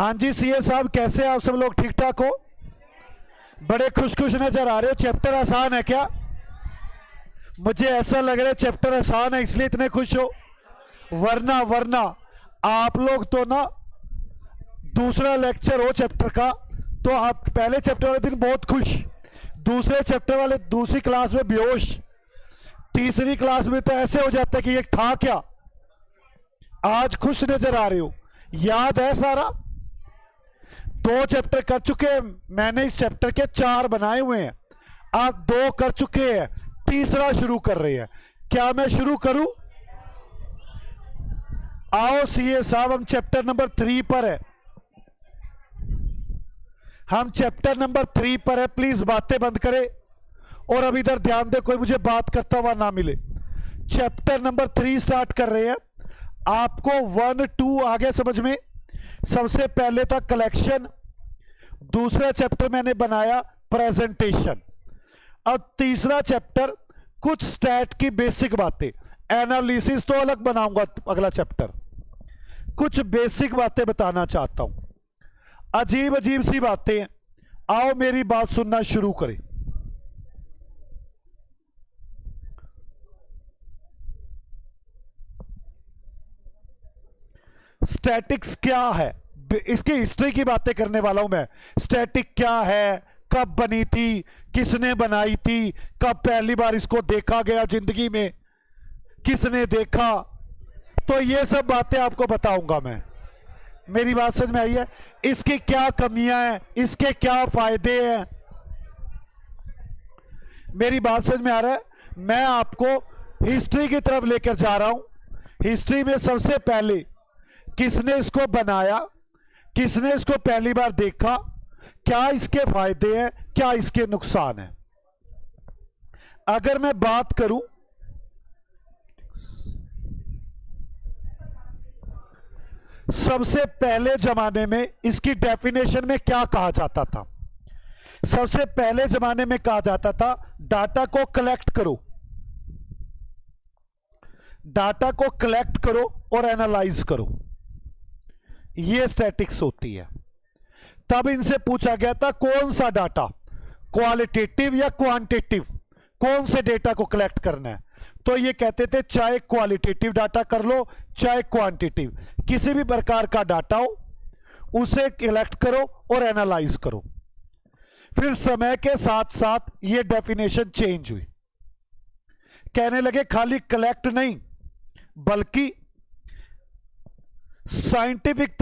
हाँ जी सीए साहब, कैसे आप सब लोग? ठीक ठाक हो? बड़े खुश खुश नजर आ रहे हो। चैप्टर आसान है क्या? मुझे ऐसा लग रहा है चैप्टर आसान है इसलिए इतने खुश हो, वरना वरना आप लोग तो ना, दूसरा लेक्चर हो चैप्टर का तो आप पहले चैप्टर वाले दिन बहुत खुश, दूसरे चैप्टर वाले दूसरी क्लास में बेहोश, तीसरी क्लास में तो ऐसे हो जाता है कि ये था क्या। आज खुश नजर आ रहे हो, याद है सारा। 2 चैप्टर कर चुके हैं मैंने, इस चैप्टर के 4 बनाए हुए हैं, आप 2 कर चुके हैं, तीसरा शुरू कर रहे हैं। क्या मैं शुरू करूं? आओ सीए साहब, हम चैप्टर नंबर 3 पर है, हम चैप्टर नंबर 3 पर है। प्लीज बातें बंद करें और अब इधर ध्यान दे, कोई मुझे बात करता हुआ ना मिले। चैप्टर नंबर 3 स्टार्ट कर रहे हैं। आपको 1 2 आगे समझ में। सबसे पहले था कलेक्शन, दूसरा चैप्टर मैंने बनाया प्रेजेंटेशन, अब तीसरा चैप्टर कुछ स्टैट की बेसिक बातें, एनालिसिस तो अलग बनाऊंगा अगला चैप्टर, कुछ बेसिक बातें बताना चाहता हूं, अजीब अजीब सी बातें। आओ मेरी बात सुनना शुरू करें। स्टैटिक्स क्या है, इसकी हिस्ट्री की बातें करने वाला हूं मैं। स्टैटिक क्या है, कब बनी थी, किसने बनाई थी, कब पहली बार इसको देखा गया जिंदगी में, किसने देखा, तो ये सब बातें आपको बताऊंगा मैं। मेरी बात समझ में आई है? इसकी क्या कमियां हैं, इसके क्या फायदे हैं, मेरी बात समझ में आ रहा है? मैं आपको हिस्ट्री की तरफ लेकर जा रहा हूं। हिस्ट्री में सबसे पहले किसने इसको बनाया, किसने इसको पहली बार देखा, क्या इसके फायदे हैं, क्या इसके नुकसान हैं। अगर मैं बात करूं सबसे पहले जमाने में, इसकी डेफिनेशन में क्या कहा जाता था? सबसे पहले जमाने में कहा जाता था डाटा को कलेक्ट करो, डाटा को कलेक्ट करो और एनालाइज करो, ये स्टैटिक्स होती है। तब इनसे पूछा गया था कौन सा डाटा, क्वालिटेटिव या क्वांटिटेटिव, कौन से डेटा को कलेक्ट करना है। तो ये कहते थे चाहे क्वालिटेटिव डाटा कर लो चाहे क्वांटिटेटिव, किसी भी प्रकार का डाटा हो उसे कलेक्ट करो और एनालाइज करो। फिर समय के साथ साथ ये डेफिनेशन चेंज हुई, कहने लगे खाली कलेक्ट नहीं बल्कि साइंटिफिक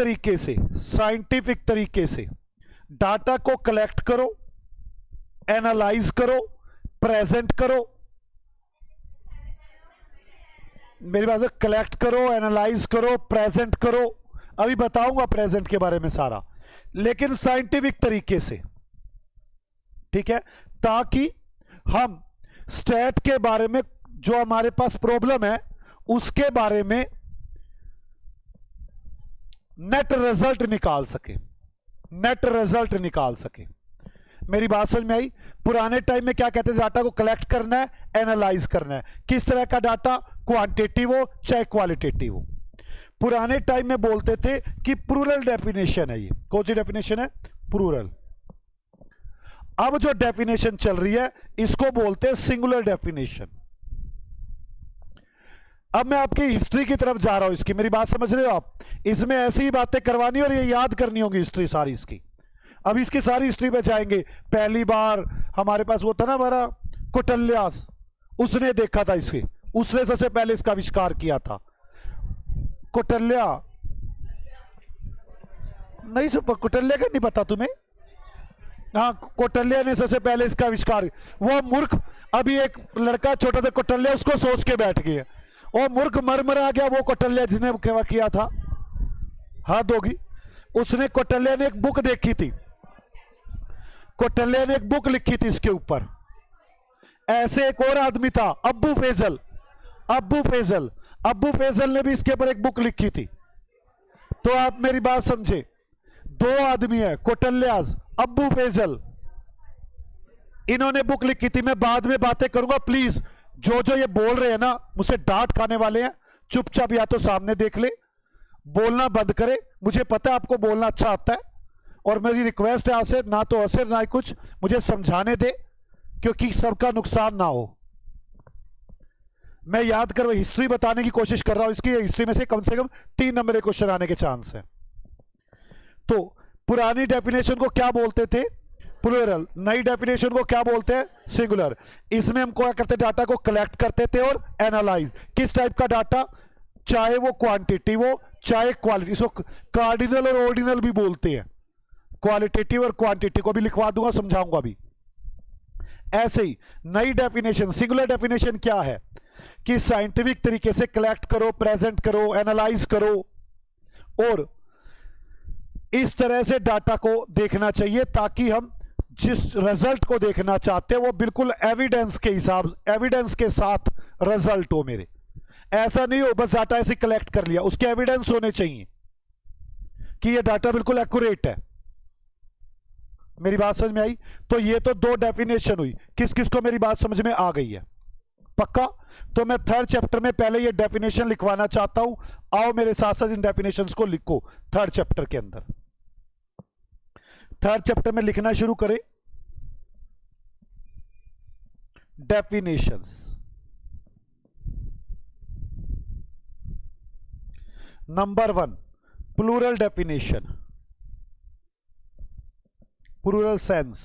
तरीके से डाटा को कलेक्ट करो, एनालाइज करो, प्रेजेंट करो। मेरी बात है, कलेक्ट करो, एनालाइज करो, प्रेजेंट करो। अभी बताऊंगा प्रेजेंट के बारे में सारा, लेकिन साइंटिफिक तरीके से, ठीक है, ताकि हम स्टैट के बारे में जो हमारे पास प्रॉब्लम है उसके बारे में नेट रिजल्ट निकाल सके, नेट रिजल्ट निकाल सके। मेरी बात समझ में आई? पुराने टाइम में क्या कहते थे, डाटा को कलेक्ट करना है, एनालाइज करना है। किस तरह का डाटा, क्वांटिटेटिव हो चाहे क्वालिटेटिव हो। पुराने टाइम में बोलते थे कि प्लूरल डेफिनेशन है, ये कौन सी डेफिनेशन है? प्लूरल। अब जो डेफिनेशन चल रही है इसको बोलते हैं सिंगुलर डेफिनेशन। अब मैं आपकी हिस्ट्री की तरफ जा रहा हूं इसकी, मेरी बात समझ रहे हो आप? इसमें ऐसी ही बातें करवानी और ये याद करनी होगी हिस्ट्री सारी इसकी। अब इसकी सारी हिस्ट्री में जाएंगे। पहली बार हमारे पास वो था ना हमारा कौटिल्यास, उसने देखा था इसके, उसने सबसे पहले इसका आविष्कार किया था। कौटिल्या नहीं, सब कौटिल्या का नहीं पता तुम्हें? हाँ, कौटिल्या ने सबसे पहले इसका आविष्कार। वो मूर्ख, अभी एक लड़का छोटा था कौटिल्या, उसको सोच के बैठ गया, और मूर्ख मर आ गया वो कौटिल्या जिसने किया था। हद होगी। उसने, कौटिल्या ने एक बुक देखी थी, कौटिल्या ने एक बुक लिखी थी इसके ऊपर। ऐसे एक और आदमी था अब्बू फैजल, अब्बू फैजल ने भी इसके ऊपर एक बुक लिखी थी। तो आप मेरी बात समझे, 2 आदमी है, कौटिल्यास, अब्बू फैजल, इन्होंने बुक लिखी थी। मैं बाद में बातें करूंगा, प्लीज जो जो ये बोल रहे हैं ना मुझसे डांट खाने वाले हैं, चुपचाप या तो सामने देख ले, बोलना बंद करे, मुझे पता है आपको बोलना अच्छा आता है, और मेरी रिक्वेस्ट है आपसे, ना तो असर ना ही कुछ, मुझे समझाने दे, क्योंकि सबका नुकसान ना हो। मैं याद कर हिस्ट्री बताने की कोशिश कर रहा हूं, इसकी हिस्ट्री में से कम 3 नंबर के क्वेश्चन आने के चांस है। तो पुरानी डेफिनेशन को क्या बोलते थे? प्लूरल। नई डेफिनेशन को क्या बोलते हैं? सिंगुलर। इसमें हम क्या करते, डाटा को कलेक्ट करते थे और एनालाइज। किस टाइप का डाटा? चाहे वो क्वांटिटी हो चाहे क्वालिटी। इसको कार्डिनल और ऑर्डिनल भी बोलते हैं, क्वालिटेटिव और क्वांटिटी को भी लिखवा दूंगा, समझाऊंगा भी। ऐसे ही नई डेफिनेशन, सिंगुलर डेफिनेशन क्या है कि साइंटिफिक तरीके से कलेक्ट करो, प्रेजेंट करो, एनालाइज करो, और इस तरह से डाटा को देखना चाहिए ताकि हम जिस रिजल्ट को देखना चाहते हैं वो बिल्कुल एविडेंस के हिसाब, एविडेंस के साथ रिजल्ट हो मेरे। ऐसा नहीं हो बस डाटा ऐसे कलेक्ट कर लिया, उसके एविडेंस होने चाहिए कि ये डाटा बिल्कुल एक्यूरेट है। मेरी बात समझ में आई? तो ये तो 2 डेफिनेशन हुई। किस किस को मेरी बात समझ में आ गई है? पक्का? तो मैं 3rd चैप्टर में पहले ये डेफिनेशन लिखवाना चाहता हूं। आओ मेरे साथ साथ इन डेफिनेशंस को लिखो 3rd चैप्टर के अंदर। 3rd चैप्टर में लिखना शुरू करें। Definitions. Number 1, plural definition, plural sense.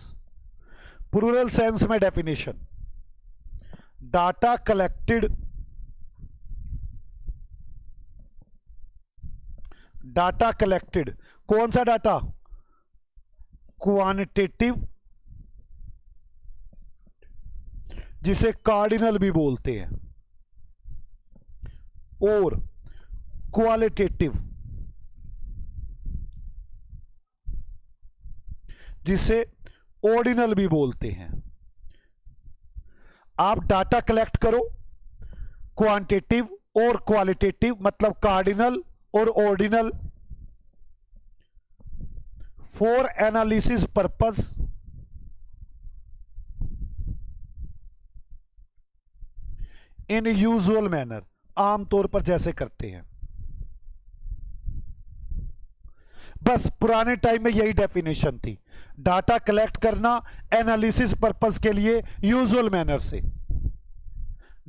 Plural sense में definition, data collected, data collected, कौन सा डाटा? क्वांटिटेटिव, जिसे कार्डिनल भी बोलते हैं, और क्वालिटेटिव, जिसे ऑर्डिनल भी बोलते हैं। आप डाटा कलेक्ट करो, क्वांटिटेटिव और क्वालिटेटिव, मतलब कार्डिनल और ordinal, for analysis purpose, in usual manner, आमतौर पर जैसे करते हैं। बस पुराने टाइम में यही डेफिनेशन थी, डाटा कलेक्ट करना एनालिसिस पर्पस के लिए यूजुअल मैनर से।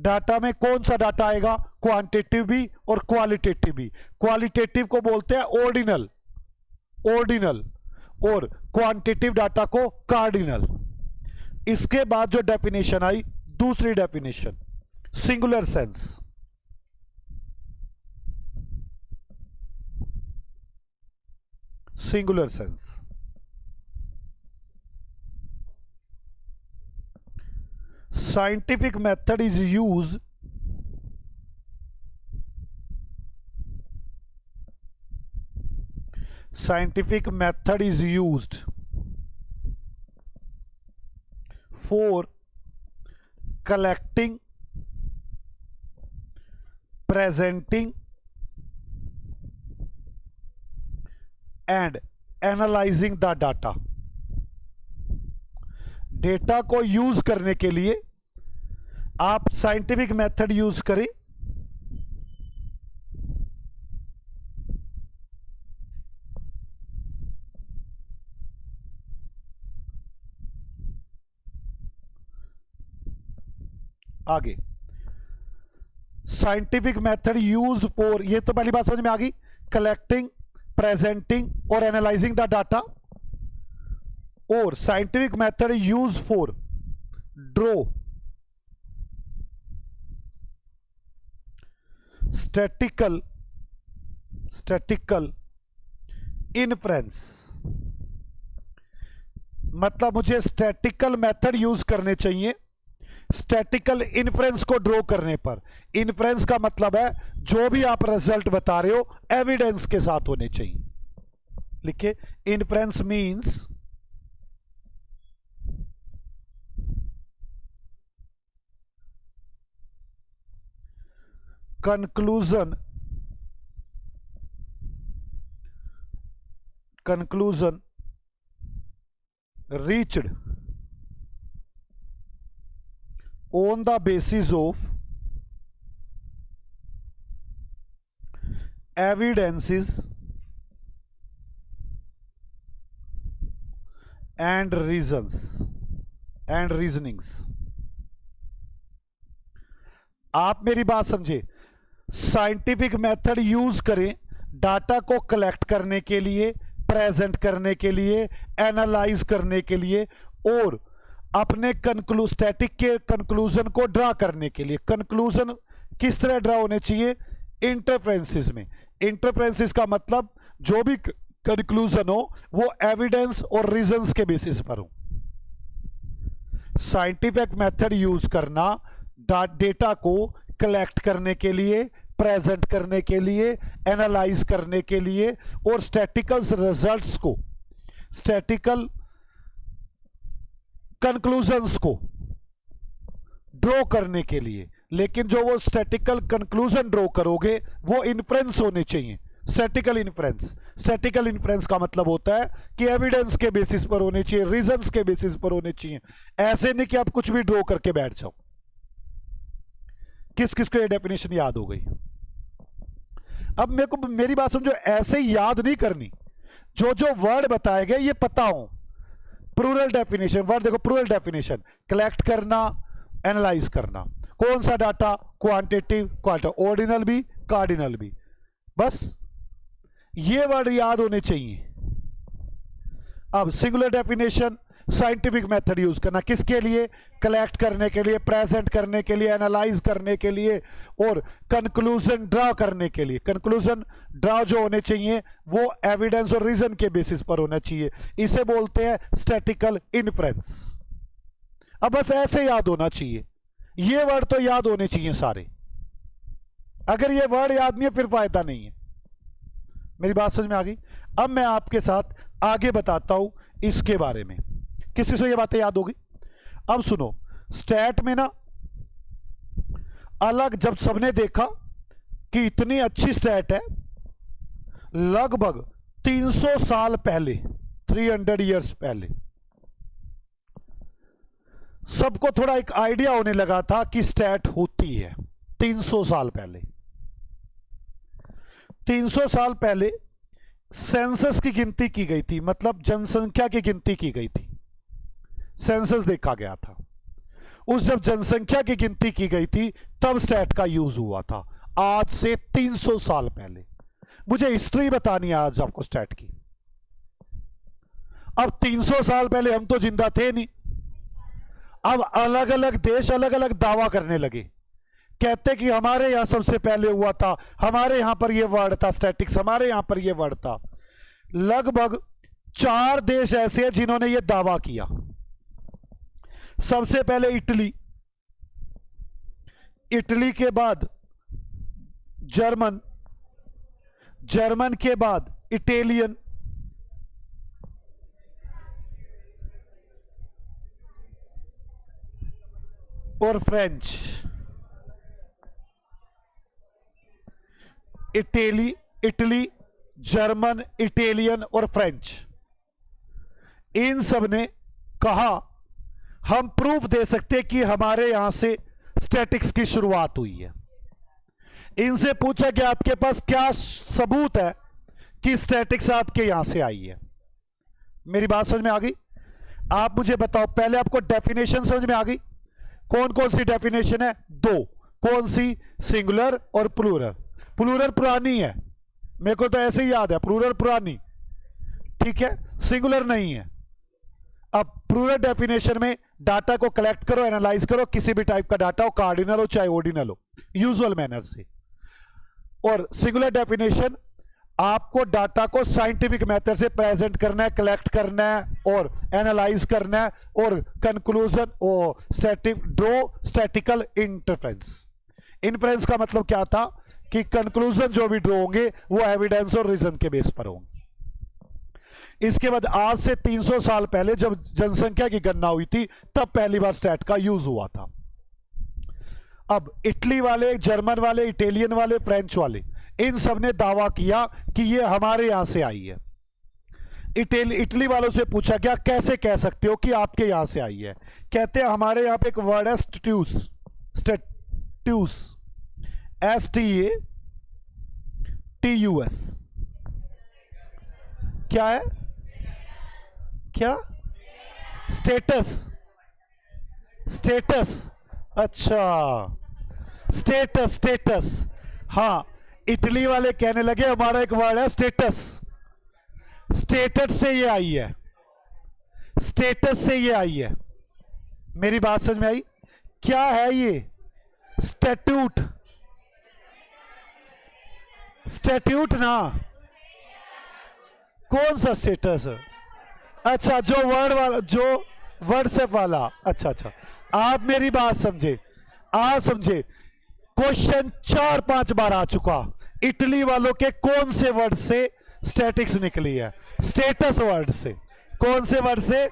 डाटा में कौन सा डाटा आएगा? क्वांटिटेटिव भी और क्वालिटेटिव भी। क्वालिटेटिव को बोलते हैं ऑर्डिनल, ऑर्डिनल, और क्वांटिटेटिव डाटा को कार्डिनल। इसके बाद जो डेफिनेशन आई, दूसरी definition, singular sense. Singular sense, scientific method is used for collecting, presenting and analyzing the data। Data को यूज करने के लिए आप साइंटिफिक मेथड यूज करें, आगे साइंटिफिक मेथड यूज्ड फॉर, ये तो पहली बात समझ में आ गई, कलेक्टिंग, प्रेजेंटिंग और एनालाइजिंग द डाटा। और scientific method use for draw statistical inference, मतलब मुझे स्टैटिकल मेथड यूज करने चाहिए स्टैटिकल इन्फ्रेंस को ड्रॉ करने पर। इन्फ्रेंस का मतलब है जो भी आप रिजल्ट बता रहे हो एविडेंस के साथ होने चाहिए। लिखिए, inference means conclusion reached on the basis of evidences and reasonings. आप मेरी बात समझे, साइंटिफिक मेथड यूज करें डाटा को कलेक्ट करने के लिए, प्रेजेंट करने के लिए, एनालाइज करने के लिए, और अपने स्टैटिक के कंक्लूजन को ड्रा करने के लिए। कंक्लूजन किस तरह ड्रा होने चाहिए? इंटरफ्रेंसेस में। इंटरफ्रेंसेस का मतलब जो भी कंक्लूजन हो वो एविडेंस और रीजंस के बेसिस पर हो। साइंटिफिक मेथड यूज करना डेटा को कलेक्ट करने के लिए, प्रेजेंट करने के लिए, एनालाइज करने के लिए, और स्टैटिकल रिजल्ट्स को, स्टैटिकल कंक्लूजन्स को ड्रॉ करने के लिए। लेकिन जो वो स्टैटिकल कंक्लूजन ड्रॉ करोगे वो इन्फ्रेंस होने चाहिए, स्टैटिकल इन्फ्रेंस। स्टैटिकल इन्फ्रेंस का मतलब होता है कि एविडेंस के बेसिस पर होने चाहिए, रीजंस के बेसिस पर होने चाहिए। ऐसे नहीं कि आप कुछ भी ड्रॉ करके बैठ जाओ। किस किस को ये डेफिनेशन याद हो गई? अब मेरे को मेरी बात समझो, ऐसे याद नहीं करनी, जो जो वर्ड बताए गए ये पता हो। प्लूरल डेफिनेशन, वर्ड देखो, प्लूरल डेफिनेशन, कलेक्ट करना, एनालाइज करना। कौन सा डाटा? क्वांटिटिव, क्वालिटेटिव, ऑर्डिनल भी, कार्डिनल भी। बस ये वर्ड याद होने चाहिए। अब singular definition, scientific method use करना, किसके लिए? कलेक्ट करने के लिए, प्रेजेंट करने के लिए, एनालाइज करने के लिए, और कंक्लूजन ड्रा करने के लिए। कंक्लूजन ड्रा जो होने चाहिए वो एविडेंस और रीजन के बेसिस पर होना चाहिए। इसे बोलते हैं स्टैटिकल इन्फ्रेंस। अब बस ऐसे याद होना चाहिए, ये वर्ड तो याद होने चाहिए सारे। अगर ये वर्ड याद नहीं है फिर फायदा नहीं है। मेरी बात समझ में आ गई? अब मैं आपके साथ आगे बताता हूं इसके बारे में। किसी से ये बातें याद होगी? अब सुनो, स्टैट में ना अलग, जब सबने देखा कि इतनी अच्छी स्टैट है, लगभग 300 साल पहले, 300 इयर्स पहले, सबको थोड़ा एक आइडिया होने लगा था कि स्टैट होती है। 300 साल पहले, 300 साल पहले सेंसस की गिनती की गई थी, मतलब जनसंख्या की गिनती की गई थी। सेंसस देखा गया था। उस जब जनसंख्या की गिनती की गई थी तब स्टैट का यूज हुआ था, आज से 300 साल पहले। मुझे हिस्ट्री बतानी है आज आपको स्टैट की। अब 300 साल पहले हम तो जिंदा थे नहीं। अब अलग अलग देश अलग अलग दावा करने लगे, कहते कि हमारे यहां सबसे पहले हुआ था, हमारे यहां पर यह वर्ड था स्टैटिक्स, हमारे यहां पर यह वर्ड था। लगभग 4 देश ऐसे हैं जिन्होंने यह दावा किया। सबसे पहले इटली, इटली के बाद जर्मन, जर्मन के बाद इटालियन, और फ्रेंच। इटली, जर्मन, इटालियन और फ्रेंच, इन सब ने कहा हम प्रूफ दे सकते कि हमारे यहां से स्टैटिक्स की शुरुआत हुई है। इनसे पूछा कि आपके पास क्या सबूत है कि स्टैटिक्स आपके यहां से आई है। मेरी बात समझ में आ गई? आप मुझे बताओ, पहले आपको डेफिनेशन समझ में आ गई? कौन कौन सी डेफिनेशन है? 2। कौन सी? सिंगुलर और प्लूरल। प्लूरल पुरानी है, मेरे को तो ऐसे ही याद है, प्लूरल पुरानी, ठीक है, सिंगुलर नहीं है। अब प्लूरल डेफिनेशन में डाटा को कलेक्ट करो, एनालाइज करो, किसी भी टाइप का डाटा हो, कार्डिनल हो चाहे ऑर्डिनल हो, यूजुअल मैनर से। और सिंगुलर डेफिनेशन, आपको डाटा को साइंटिफिक मेथड से प्रेजेंट करना है, कलेक्ट करना है और एनालाइज करना है, और कंक्लूजन और स्टैटिकल इंटरफ्रेंस। इन्फ्रेंस का मतलब क्या था कि कंक्लूजन जो भी ड्रॉ होंगे वो एविडेंस और रीजन के बेस पर होंगे। इसके बाद आज से 300 साल पहले जब जनसंख्या की गणना हुई थी तब पहली बार स्टैट का यूज हुआ था। अब इटली वाले, जर्मन वाले, इटालियन वाले, फ्रेंच वाले, इन सब ने दावा किया कि ये हमारे यहां से आई है। इटली वालों से पूछा गया कैसे कह सकते हो कि आपके यहां से आई है? कहते हैं हमारे यहां पे एक वर्ड है स्टैट्यूस, STATUS। क्या है? क्या? स्टेटस, स्टेटस, अच्छा स्टेटस, स्टेटस। हाँ, इटली वाले कहने लगे हमारा एक वर्ड है स्टेटस, स्टेटस से ये आई है, स्टेटस से ये आई है। मेरी बात समझ में आई? क्या है ये? स्टैट्यूट, स्टैट्यूट ना, कौन सा स्टेटस? अच्छा, जो वर्ड वाला, जो व्हाट्सएप वाला। अच्छा अच्छा, आप मेरी बात समझे, आप समझे। क्वेश्चन 4-5 बार आ चुका, इटली वालों के कौन से वर्ड से स्टैटिक्स निकली है? स्टेटस वर्ड से। कौन से वर्ड से?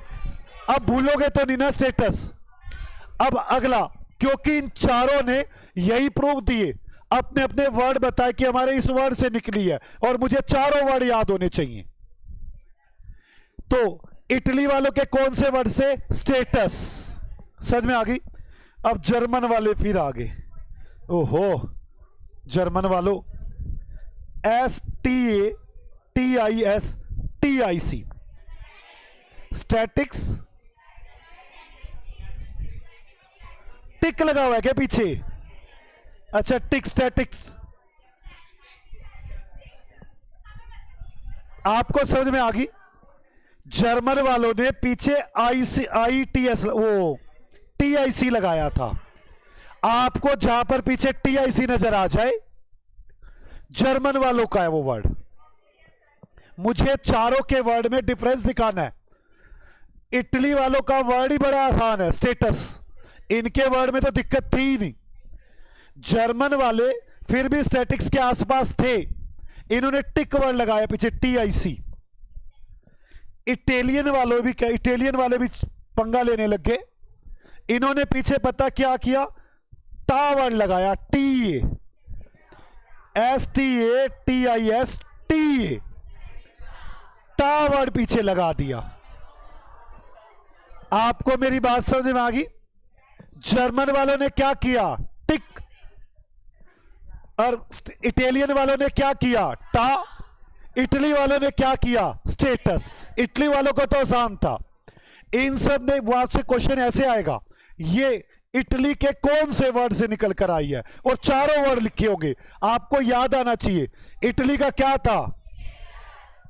अब भूलोगे तो नहीं ना स्टेटस। अब अगला, क्योंकि इन चारों ने यही प्रूफ दिए, अपने अपने वर्ड बताए कि हमारे इस वर्ड से निकली है, और मुझे चारों वर्ड याद होने चाहिए। तो इटली वालों के कौन से वर्ड से? स्टेटस। समझ में आ गई? अब जर्मन वाले फिर आगे। ओहो, जर्मन वालों, STATIC, स्टैटिक्स। टिक लगा हुआ है क्या पीछे? अच्छा, टिक, स्टैटिक्स। आपको समझ में आ गई? जर्मन वालों ने पीछे ITS, वो TIC लगाया था। आपको जहां पर पीछे TIC नजर आ जाए, जर्मन वालों का है वो वर्ड। मुझे चारों के वर्ड में डिफरेंस दिखाना है। इटली वालों का वर्ड ही बड़ा आसान है, स्टेटस। इनके वर्ड में तो दिक्कत थी ही नहीं। जर्मन वाले फिर भी स्टैटिक्स के आसपास थे, इन्होंने टिक वर्ड लगाया पीछे, TIC। इटालियन वाले भी पंगा लेने लग गए। इन्होंने पीछे पता क्या किया? टा वर्ड लगाया, TASTATIS, TA, टा वर्ड पीछे लगा दिया। आपको मेरी बात समझ में आ गई? जर्मन वालों ने क्या किया? टिक। और इटालियन वालों ने क्या किया? टा। इटली वालों ने क्या किया? स्टेटस। इटली वालों को तो आसान था। इन सब ने, वो आपसे क्वेश्चन ऐसे आएगा, ये इटली के कौन से वर्ड से निकल कर आई है, और चारों वर्ड लिखे होंगे। आपको याद आना चाहिए, इटली का क्या था?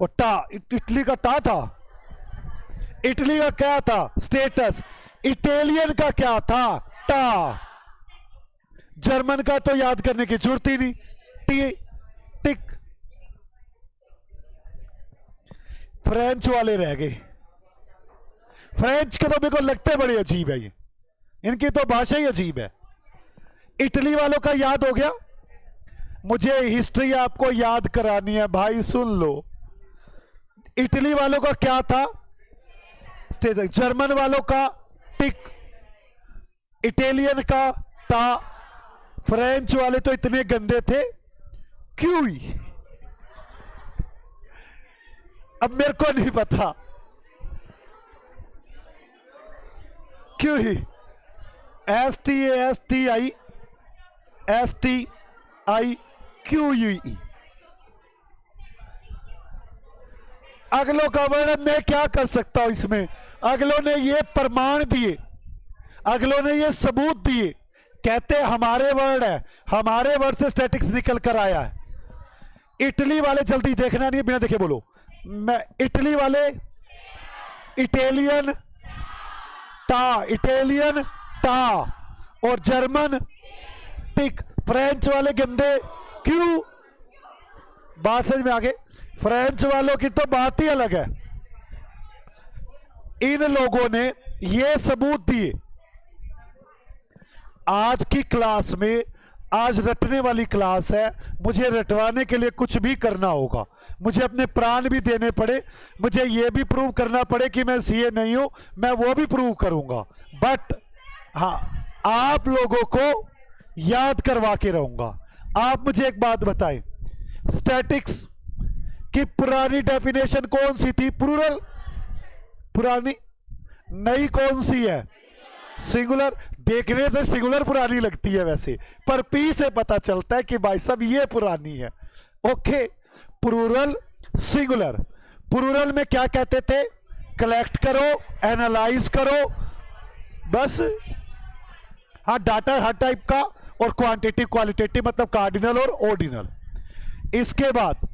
वो टा। इटली का टा था। इटली का क्या था? स्टेटस। इटालियन का क्या था? टा। जर्मन का तो याद करने की जरूरत ही नहीं, टी, टिक। फ्रेंच वाले रह गए। फ्रेंच के तो मेरे को लगते बड़े अजीब है, ये इनकी तो भाषा ही अजीब है। इटली वालों का याद हो गया। मुझे हिस्ट्री आपको याद करानी है भाई, सुन लो। इटली वालों का क्या था? स्टेटस। जर्मन वालों का टिक, इटालियन का टा। फ्रेंच वाले तो इतने गंदे थे, क्यों ही? अब मेरे को नहीं पता क्यों ही। STASTIQUE। अगलों का वर्णन मैं क्या कर सकता हूं इसमें? अगलों ने ये प्रमाण दिए, अगलों ने ये सबूत दिए, कहते हमारे वर्ड है, हमारे वर्ड से स्टैटिक्स निकल कर आया है। इटली वाले, जल्दी देखना नहीं, बिना देखे बोलो। मैं, इटली वाले, इटालियन टा, इटालियन टा, और जर्मन टिक। फ्रेंच वाले गंदे, क्यों? बात समझ में आ गई? फ्रेंच वालों की तो बात ही अलग है। इन लोगों ने ये सबूत दिए। आज की क्लास में, आज रटने वाली क्लास है, मुझे रटवाने के लिए कुछ भी करना होगा, मुझे अपने प्राण भी देने पड़े, मुझे ये भी प्रूव करना पड़े कि मैं सीए नहीं हूं, मैं वो भी प्रूव करूंगा। बट हाँ, आप लोगों को याद करवा के रहूंगा। आप मुझे एक बात बताएं, स्टैटिक्स की पुरानी डेफिनेशन कौन सी थी? प्लूरल। पुरानी। नई कौन सी है? सिंगुलर। देखने से सिंगुलर पुरानी लगती है वैसे, पर पी से पता चलता है कि भाई साहब ये पुरानी है। Okay, plural, singular. प्लूरल में क्या कहते थे? कलेक्ट करो, एनालाइज करो, बस। हाँ, डाटा हर टाइप का, और क्वांटिटिव क्वालिटेटिव मतलब कार्डिनल और ऑर्डिनल। इसके बाद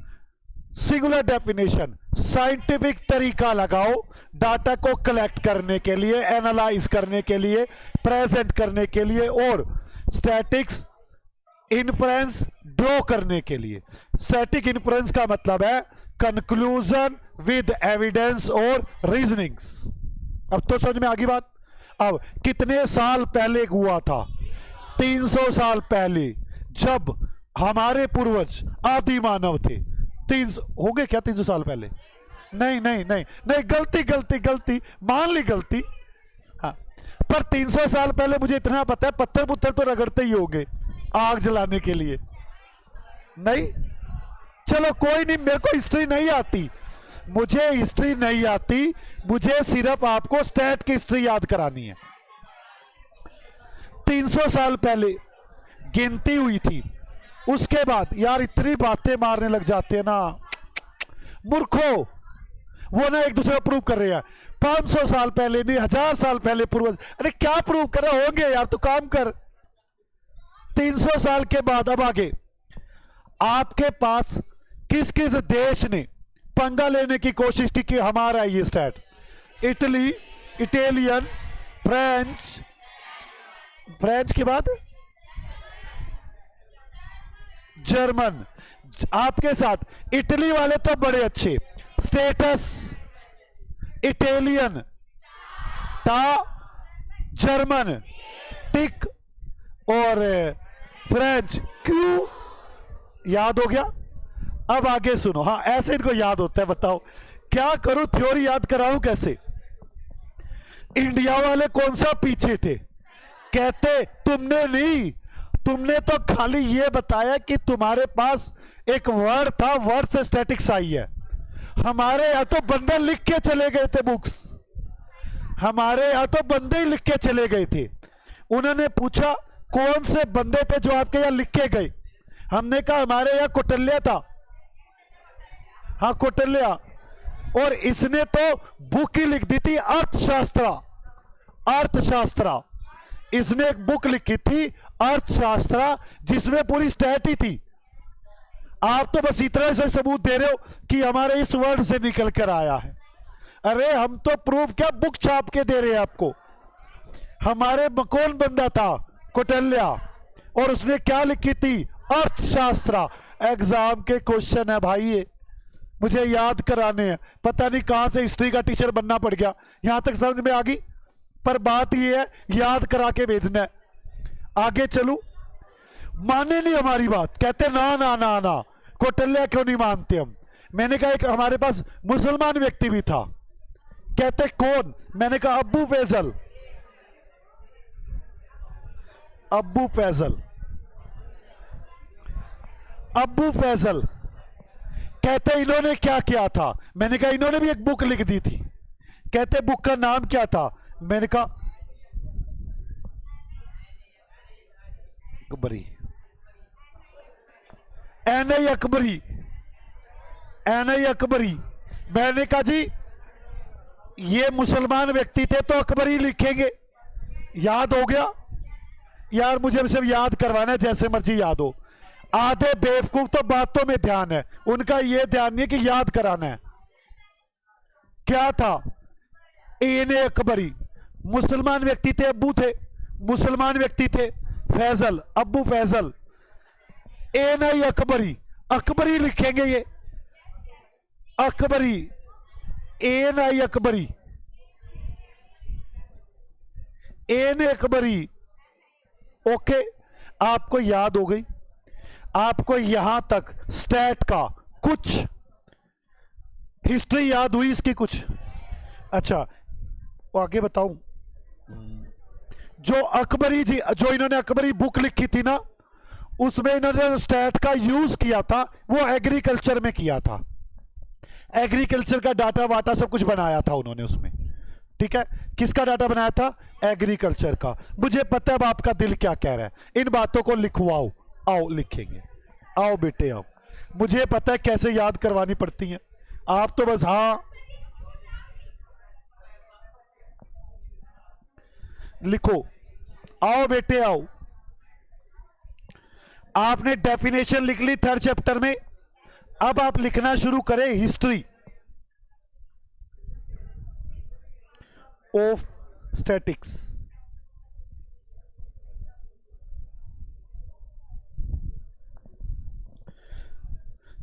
सिंगुलर डेफिनेशन, साइंटिफिक तरीका लगाओ डाटा को कलेक्ट करने के लिए, एनालाइज करने के लिए, प्रेजेंट करने के लिए, और स्टैटिक्स इन्फ्रेंस ड्रॉ करने के लिए। स्टैटिक इन्फ्रेंस का मतलब है कंक्लूजन विद एविडेंस और रीजनिंग्स। अब तो समझ में आ गई बात। अब कितने साल पहले हुआ था? 300 साल पहले, जब हमारे पूर्वज आदि मानव थे। 300 हो गए क्या? 300 साल पहले? नहीं नहीं नहीं नहीं, गलती गलती गलती, मान ली गलती। हाँ, पर 300 साल पहले मुझे इतना पता है, पत्थर पुत्थर तो रगड़ते ही होंगे आग जलाने के लिए। नहीं, चलो कोई नहीं, मेरे को हिस्ट्री नहीं आती, मुझे हिस्ट्री नहीं आती, मुझे सिर्फ आपको स्टैट की हिस्ट्री याद करानी है। 300 साल पहले गिनती हुई थी। उसके बाद, यार इतनी बातें मारने लग जाते हैं ना मूर्खो, वो ना एक दूसरे को प्रूव कर रहे हैं। 500 साल पहले नहीं, 1000 साल पहले पूर्वज। अरे क्या प्रूव कर रहे होंगे यार, तू काम कर। 300 साल के बाद अब आगे आपके पास किस किस देश ने पंगा लेने की कोशिश की कि हमारा ये स्टैट? इटली, इटालियन, फ्रेंच के बाद जर्मन। आपके साथ इटली वाले तो बड़े अच्छे, स्टेटस, इटालियन, टा, जर्मन, टिक, और फ्रेंच, क्यू। याद हो गया? अब आगे सुनो। हाँ, ऐसे इनको याद होता है, बताओ क्या करूं, थ्योरी याद कराऊं कैसे? इंडिया वाले कौन सा पीछे थे? कहते तुमने नहीं, तुमने तो खाली ये बताया कि तुम्हारे पास एक वर्ड था, वर्ड से स्टैटिक्स आई है। हमारे यहां तो बंदे लिख के चले गए थे बुक्स, हमारे यहां तो बंदे ही लिख के चले गए थे। उन्होंने पूछा कौन से बंदे थे जो आपके यहां लिख के गए? हमने कहा हमारे यहां कौटिल्य था। हाँ, कौटिल्य। और इसने तो बुक ही लिख दी थी, अर्थशास्त्र। अर्थशास्त्र, इसने एक बुक लिखी थी अर्थशास्त्र, जिसमें पूरी स्टैट ही थी। आप तो बस इतना से सबूत दे रहे हो कि हमारे इस वर्ड से निकल कर आया है। अरे हम तो प्रूफ क्या, बुक छाप के दे रहे हैं आपको। हमारे कौन बंदा था? कौटिल्य, और उसने क्या लिखी थी? अर्थशास्त्र। एग्जाम के क्वेश्चन है भाई ये, मुझे याद कराने हैं। पता नहीं कहां से हिस्ट्री का टीचर बनना पड़ गया। यहां तक समझ में आ गई? पर बात ये है, याद करा के भेजना है। आगे चलूं? माने नहीं हमारी बात, कहते ना ना ना ना, कौटिल्य क्यों नहीं मानते हम? मैंने कहा एक हमारे पास मुसलमान व्यक्ति भी था। कहते कौन? मैंने कहा अब्बू फैजल। अब्बू फैजल, अब्बू फैजल। कहते इन्होंने क्या किया था? मैंने कहा इन्होंने भी एक बुक लिख दी थी। कहते बुक का नाम क्या था? मैंने कहा अकबरी, एन अकबरी, एन अकबरी। मैंने कहा जी ये मुसलमान व्यक्ति थे तो अकबरी लिखेंगे। याद हो गया? यार मुझे सिर्फ याद करवाना है, जैसे मर्जी याद हो। आधे बेवकूफ तो बातों में ध्यान है, उनका यह ध्यान नहीं है कि याद कराना है। क्या था? एन अकबरी, मुसलमान व्यक्ति थे, अब्बू थे, मुसलमान व्यक्ति थे, फैजल, अब्बू फैजल, एन अकबरी। अकबरी लिखेंगे ये, Akbari, N Akbari, N Akbari. Okay, आपको याद हो गई। आपको यहां तक स्टैट का कुछ हिस्ट्री याद हुई इसकी कुछ? अच्छा, आगे बताऊं? जो अकबरी जी, जो इन्होंने अकबरी बुक लिखी थी ना, उसमें इन्होंने स्टैट का यूज किया था वो एग्रीकल्चर में किया था। एग्रीकल्चर का डाटा वाटा सब कुछ बनाया था उन्होंने उसमें। ठीक है, किसका डाटा बनाया था? एग्रीकल्चर का। मुझे पता है अब आपका दिल क्या कह रहा है, इन बातों को लिखवाओ। आओ लिखेंगे, आओ बेटे आओ। मुझे पता है कैसे याद करवानी पड़ती हैं, आप तो बस हाँ लिखो। आओ बेटे आओ, आपने डेफिनेशन लिख ली थर्ड चैप्टर में। अब आप लिखना शुरू करें हिस्ट्री ऑफ स्टैटिक्स।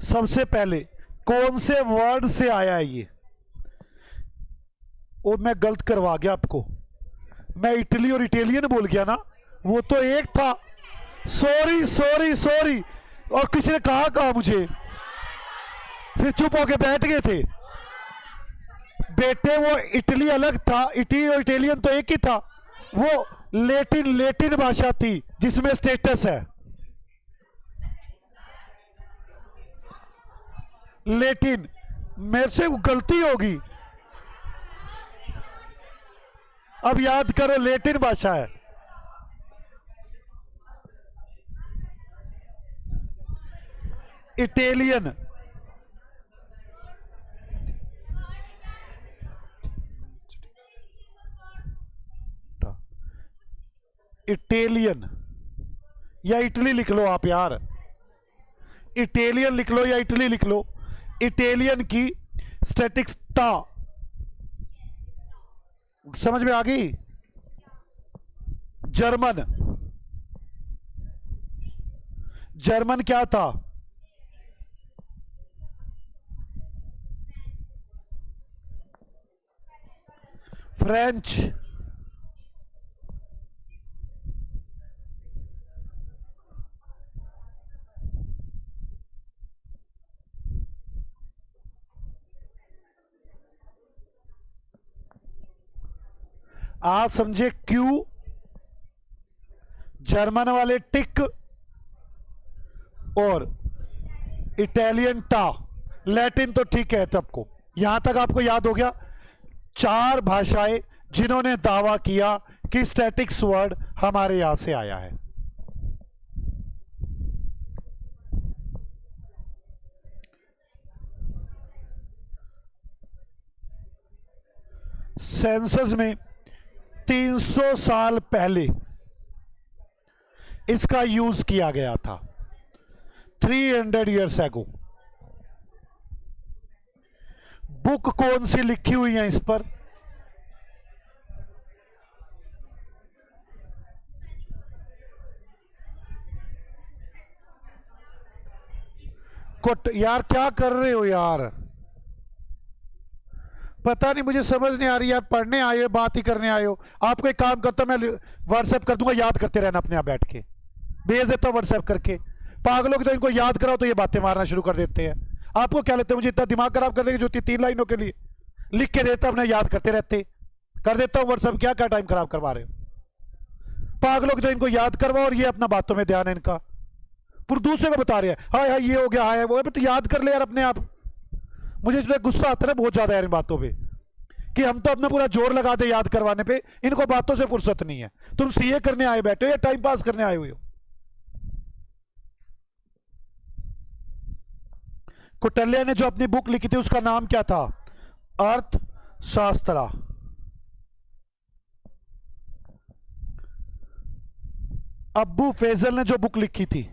सबसे पहले कौन से वर्ड से आया है ये? और मैं गलत करवा गया आपको, मैं इटली और इटालियन बोल गया ना, वो तो एक था। Sorry sorry sorry. और किसी ने कहा मुझे, फिर चुप होके बैठ गए थे। बेटे वो इटली अलग था, इटली और इटालियन तो एक ही था। वो लेटिन भाषा थी जिसमें स्टेटस है। लेटिन, मेरे से गलती होगी, अब याद करो, लेटिन भाषा है। इटालियन, इटालियन या इटली लिख लो आप यार, इटालियन लिख लो या इटली लिख लो। इटालियन की स्टैटिक्स टा, समझ में आ गई? जर्मन, जर्मन क्या था? फ्रेंच, आप समझे? क्यू, जर्मन वाले टिक और इटालियन टा। लैटिन तो ठीक है सबको, यहां तक आपको याद हो गया। चार भाषाएं जिन्होंने दावा किया कि स्टैटिक्स वर्ड हमारे यहां से आया है। सेंसस में 300 साल पहले इसका यूज किया गया था, 300 ईयर्स एगो। बुक कौन सी लिखी हुई है इस पर? यार क्या कर रहे हो यार, पता नहीं, मुझे समझ नहीं आ रही। यार पढ़ने आए हो, बात ही करने आए हो। आपको एक काम करता हूं, मैं व्हाट्सएप कर दूंगा, याद करते रहना अपने आप बैठ के, भेज देता हूं व्हाट्सएप करके। पागलों की तो इनको याद कराओ तो ये बातें मारना शुरू कर देते हैं। आपको क्या लगता है मुझे इतना दिमाग खराब करने की जरूरत? 3 लाइनों के लिए लिख के देता, अपने याद करते रहते। कर देता हूं व्हाट्सएप, क्या क्या टाइम खराब करवा रहे हो? पागलों की तो इनको याद करवाओ और ये अपना बातों में ध्यान है इनका। फिर दूसरे को बता रहे हैं हाय हाय ये हो गया, हाय वो है, तो याद कर ले यार अपने आप। मुझे इसमें गुस्सा आता है बहुत ज्यादा यार इन बातों पे, कि हम तो अपना पूरा जोर लगाते याद करवाने पे, इनको बातों से फुर्सत नहीं है। तुम सीए करने आए बैठे हो या टाइम पास करने आए हुए हो? कुटल्या ने जो अपनी बुक लिखी थी उसका नाम क्या था? अर्थशास्त्र। अब्बू फैजल ने जो बुक लिखी थी,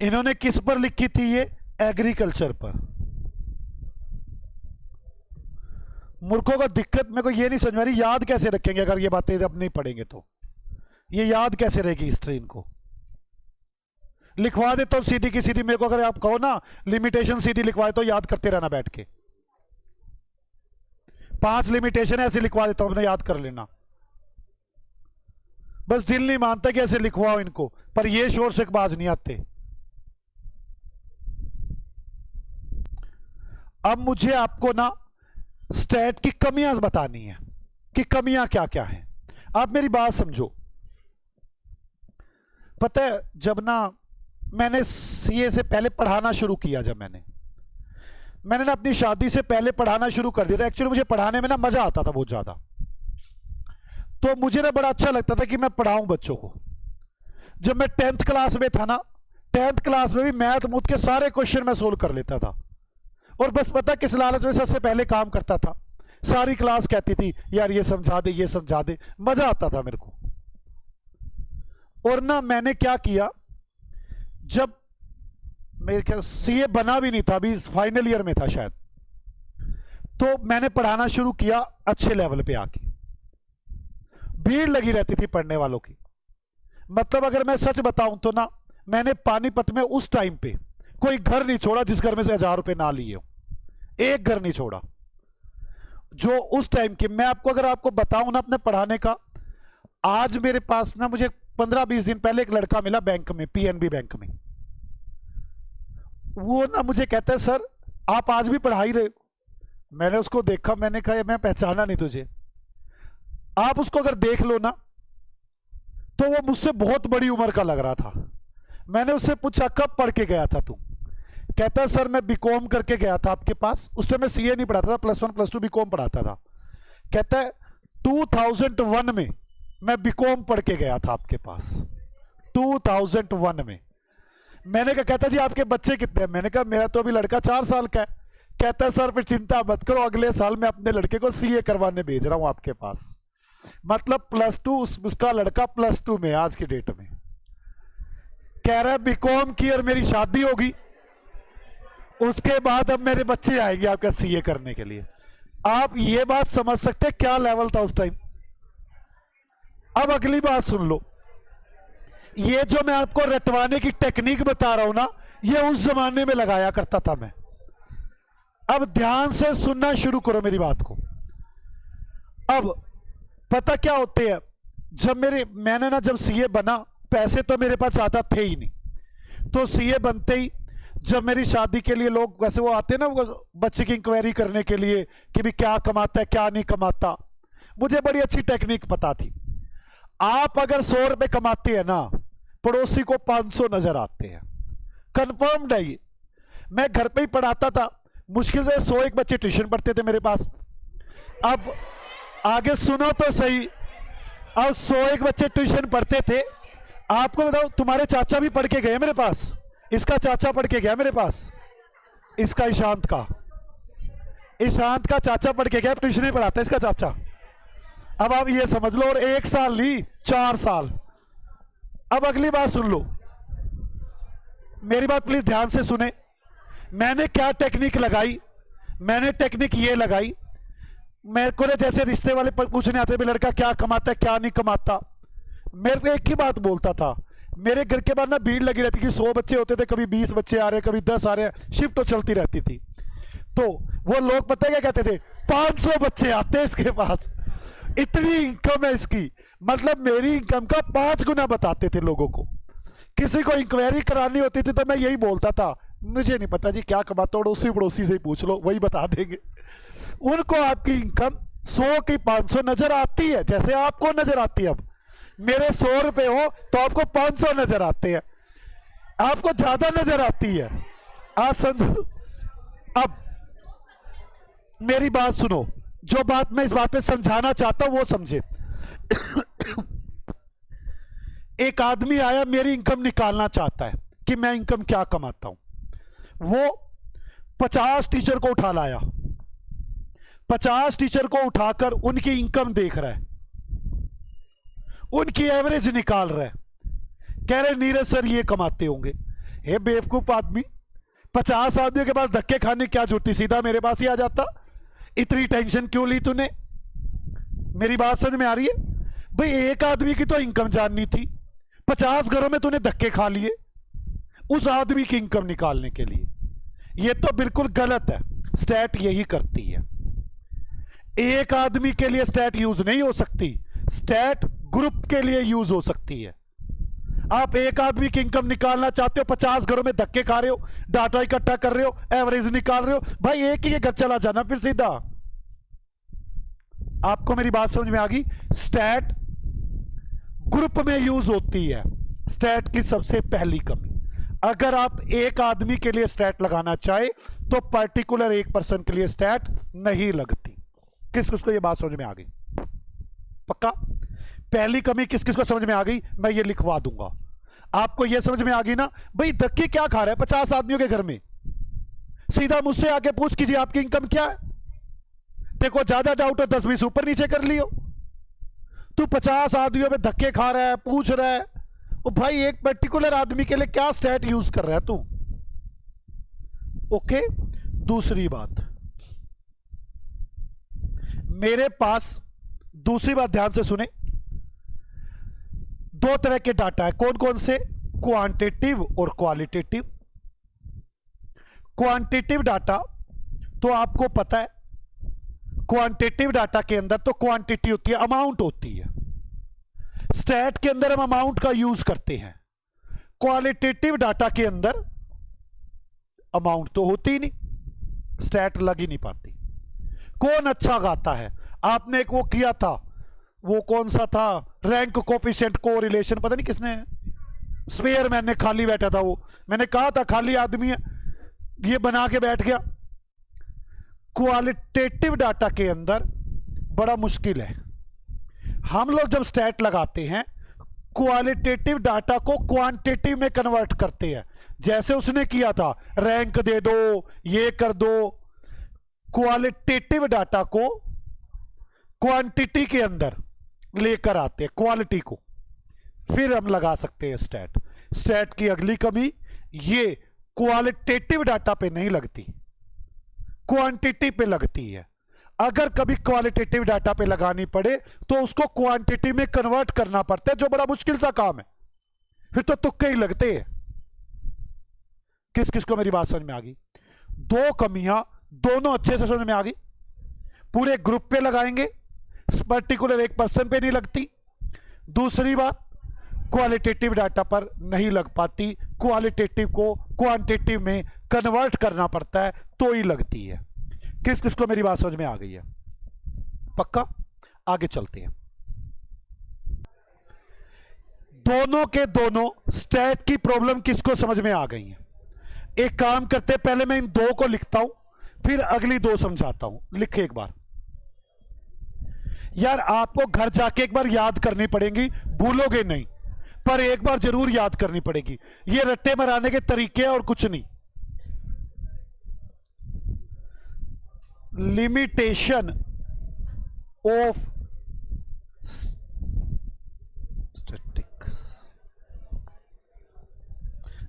इन्होंने किस पर लिखी थी? ये एग्रीकल्चर पर। मूर्खों का दिक्कत मेरे को ये नहीं समझ में आ रही, याद कैसे रखेंगे अगर ये बातें अब नहीं पढ़ेंगे तो? ये याद कैसे रहेगी हिस्ट्री इनको? लिखवा देता हूं सीधी की सीधी, मेरे को अगर आप कहो ना लिमिटेशन सीधी लिखवाए तो याद करते रहना बैठ के। 5 लिमिटेशन ऐसे लिखवा देता हूं, अपने याद कर लेना। बस दिल नहीं मानता कि ऐसे लिखवाओ इनको, पर ये शोर से बाज नहीं आते। अब मुझे आपको ना स्टैट की कमियां बतानी है कि कमियां क्या क्या हैं। आप मेरी बात समझो। पता है जब ना मैंने सीए से पहले पढ़ाना शुरू किया, जब मैंने ना अपनी शादी से पहले पढ़ाना शुरू कर दिया था। एक्चुअली मुझे पढ़ाने में ना मजा आता था बहुत ज्यादा, तो मुझे ना बड़ा अच्छा लगता था कि मैं पढ़ाऊं बच्चों को। जब मैं 10th क्लास में था ना, 10th क्लास में भी मैथ मूथ के सारे क्वेश्चन मैं सोल्व कर लेता था। और बस पता किस लालच में सबसे पहले काम करता था। सारी क्लास कहती थी यार ये समझा दे, ये समझा दे, मजा आता था मेरे को। और ना मैंने क्या किया, जब मेरे ख्याल सीए बना भी नहीं था, अभी फाइनल ईयर में था शायद, तो मैंने पढ़ाना शुरू किया अच्छे लेवल पे आके। भीड़ लगी रहती थी पढ़ने वालों की। मतलब अगर मैं सच बताऊं तो ना, मैंने पानीपत में उस टाइम पे कोई घर नहीं छोड़ा जिस घर में से 1000 रुपए ना लिए हो। एक घर नहीं छोड़ा जो उस टाइम के। मैं आपको अगर आपको बताऊं ना अपने पढ़ाने का, आज मेरे पास ना, मुझे 15-20 दिन पहले एक लड़का मिला बैंक में, पीएनबी बैंक में। वो ना मुझे कहता है सर आप आज भी पढ़ा ही रहे हो। मैंने उसको देखा, मैंने कहा मैं पहचाना नहीं तुझे। आप उसको अगर देख लो ना तो वो मुझसे बहुत बड़ी उम्र का लग रहा था। मैंने उससे पूछा कब पढ़ के गया था तू? कहता है सर मैं बीकॉम करके गया था आपके पास। उस टाइम मैं सीए नहीं पढ़ाता था, +1 +2 बीकॉम पढ़ाता था। कहता है 2001 में मैं बीकॉम पढ़ के गया था आपके पास, 2001 में। मैंने कहा, कहता जी आपके बच्चे कितने हैं? मैंने कहा मेरा तो अभी लड़का 4 साल का है। कहता है सर फिर चिंता मत करो, अगले साल मैं अपने लड़के को सीए करवाने भेज रहा हूं आपके पास। मतलब +2, उसका लड़का +2 में आज की डेट में। कह रहा है बीकॉम की और मेरी शादी होगी, उसके बाद अब मेरे बच्चे आएंगे आपका सीए करने के लिए। आप ये बात समझ सकते हैं क्या लेवल था उस टाइम। अब अगली बात सुन लो, ये जो मैं आपको रटवाने की टेक्निक बता रहा हूं ना, ये उस जमाने में लगाया करता था मैं। अब ध्यान से सुनना शुरू करो मेरी बात को। अब पता क्या होते हैं, मैंने ना जब सीए बना, पैसे तो मेरे पास ज्यादा थे ही नहीं। तो सीए बनते ही जब मेरी शादी के लिए लोग वैसे वो आते ना बच्चे की इंक्वायरी करने के लिए कि भी क्या कमाता है क्या नहीं कमाता, मुझे बड़ी अच्छी टेक्निक पता थी। आप अगर 100 रुपए कमाते हैं ना, पड़ोसी को 500 नजर आते हैं, कंफर्म्ड है ये। मैं घर पे ही पढ़ाता था, मुश्किल से 101 बच्चे ट्यूशन पढ़ते थे मेरे पास। अब आगे सुनो तो सही, अब 101 बच्चे ट्यूशन पढ़ते थे। आपको बताओ तुम्हारे चाचा भी पढ़ के गए मेरे पास, इसका चाचा पढ़ के गया मेरे पास, इसका ईशांत का चाचा पढ़ के गया, ट्यूशन ही पढ़ाता है इसका चाचा। अब आप ये समझ लो, और 1 साल नहीं 4 साल। अब अगली बात सुन लो, मेरी बात प्लीज ध्यान से सुने। मैंने क्या टेक्निक लगाई? मैंने टेक्निक ये लगाई, मेरे को जैसे रिश्ते वाले पूछने आते भी लड़का क्या कमाता है क्या नहीं कमाता, मेरे को एक ही बात बोलता था। मेरे घर के बाहर ना भीड़ लगी रहती थी, 100 बच्चे होते थे, कभी 20 बच्चे आ रहे, कभी 10 आ रहे, शिफ्ट तो चलती रहती थी। तो वो लोग पता है क्या कहते थे, 500 बच्चे आते हैं इसके पास, इतनी इनकम है इसकी। मतलब मेरी इनकम का 5 गुना बताते थे लोगों को। किसी को इंक्वायरी करानी होती थी तो मैं यही बोलता था, मुझे नहीं पता जी क्या कमाता हो, पड़ोसी से ही पूछ लो, वही बता देंगे। उनको आपकी इनकम 100 की 500 नजर आती है, जैसे आपको नजर आती है। अब मेरे 100 रुपए हो तो आपको 500 नजर आते हैं, आपको ज्यादा नजर आती है। आज समझो। अब मेरी बात सुनो, जो बात मैं इस बात पे समझाना चाहता हूं वो समझे। एक आदमी आया, मेरी इनकम निकालना चाहता है कि मैं इनकम क्या कमाता हूं। वो 50 टीचर को उठा लाया, 50 टीचर को उठाकर उनकी इनकम देख रहा है, उनकी एवरेज निकाल रहा है। कह रहे नीरज सर ये कमाते होंगे। हे बेवकूफ आदमी, 50 आदमियों के पास धक्के खाने की क्या जरूरत थी, सीधा मेरे पास ही आ जाता। इतनी टेंशन क्यों ली तूने? मेरी बात समझ में आ रही है? भाई एक आदमी की तो इनकम जाननी थी, 50 घरों में तूने धक्के खा लिए उस आदमी की इनकम निकालने के लिए। यह तो बिल्कुल गलत है। स्टैट यही करती है, एक आदमी के लिए स्टैट यूज नहीं हो सकती, स्टैट ग्रुप के लिए यूज हो सकती है। आप एक आदमी की इनकम निकालना चाहते हो, 50 घरों में धक्के खा रहे हो, डाटा इकट्ठा कर रहे हो, एवरेज निकाल रहे हो, भाई एक ही के घर चला जाना फिर सीधा। आपको मेरी बात समझ में आ गई? स्टैट ग्रुप में यूज होती है। स्टैट की सबसे पहली कमी, अगर आप एक आदमी के लिए स्टैट लगाना चाहे तो पर्टिकुलर एक पर्सन के लिए स्टैट नहीं लगती। किस किस को यह बात समझ में आ गई? पक्का? पहली कमी किस किस को समझ में आ गई? मैं ये लिखवा दूंगा। आपको यह समझ में आ गई ना भाई, धक्के क्या खा रहा है 50 आदमियों के घर में? सीधा मुझसे आके पूछ कीजिए आपकी इनकम क्या है। देखो ज्यादा डाउट हो 10-20 ऊपर नीचे कर लियो। तू 50 आदमियों में धक्के खा रहा है, पूछ रहा है, ओ भाई एक पर्टिकुलर आदमी के लिए क्या स्टैट यूज कर रहा है तू? ओके। दूसरी बात, मेरे पास दूसरी बात ध्यान से सुने, दो तरह के डाटा है। कौन कौन से? क्वांटिटिव और क्वालिटेटिव। क्वांटिटिव डाटा तो आपको पता है, क्वांटिटिव डाटा के अंदर तो क्वांटिटी होती है, अमाउंट होती है। स्टैट के अंदर हम अमाउंट का यूज करते हैं। क्वालिटेटिव डाटा के अंदर अमाउंट तो होती ही नहीं, स्टैट लग ही नहीं पाती। कौन अच्छा गाता है? आपने एक वो किया था, वो कौन सा था, रैंक कोफिशिएंट को रिलेशन, पता नहीं किसने, स्पेयर मैन ने खाली बैठा था वो, मैंने कहा था खाली आदमी है, ये बना के बैठ गया। क्वालिटेटिव डाटा के अंदर बड़ा मुश्किल है। हम लोग जब स्टैट लगाते हैं, क्वालिटेटिव डाटा को क्वांटिटी में कन्वर्ट करते हैं, जैसे उसने किया था, रैंक दे दो, ये कर दो। क्वालिटेटिव डाटा को क्वांटिटी के अंदर लेकर आते हैं, क्वालिटी को, फिर हम लगा सकते हैं स्टैट। स्टैट की अगली कमी, ये क्वालिटेटिव डाटा पे नहीं लगती, क्वांटिटी पे लगती है। अगर कभी क्वालिटेटिव डाटा पे लगानी पड़े तो उसको क्वांटिटी में कन्वर्ट करना पड़ता है, जो बड़ा मुश्किल सा काम है, फिर तो तुक्के ही लगते हैं। किस किस को मेरी बात समझ में आ गई? दो कमियां दोनों अच्छे से समझ में आ गई। पूरे ग्रुप पे लगाएंगे, पर्टिकुलर एक पर्सन पे नहीं लगती। दूसरी बात, क्वालिटेटिव डाटा पर नहीं लग पाती, क्वालिटेटिव को क्वांटिटिव में कन्वर्ट करना पड़ता है तो ही लगती है। किस किस को मेरी बात समझ में आ गई है? पक्का? आगे चलते हैं। दोनों के दोनों स्टैट की प्रॉब्लम किसको समझ में आ गई है? एक काम करते, पहले मैं इन दो को लिखता हूं, फिर अगली दो समझाता हूं। लिखे एक बार। यार आपको घर जाके एक बार याद करनी पड़ेगी, भूलोगे नहीं, पर एक बार जरूर याद करनी पड़ेगी। ये रट्टे मराने के तरीके और कुछ नहीं। Limitation of statistics.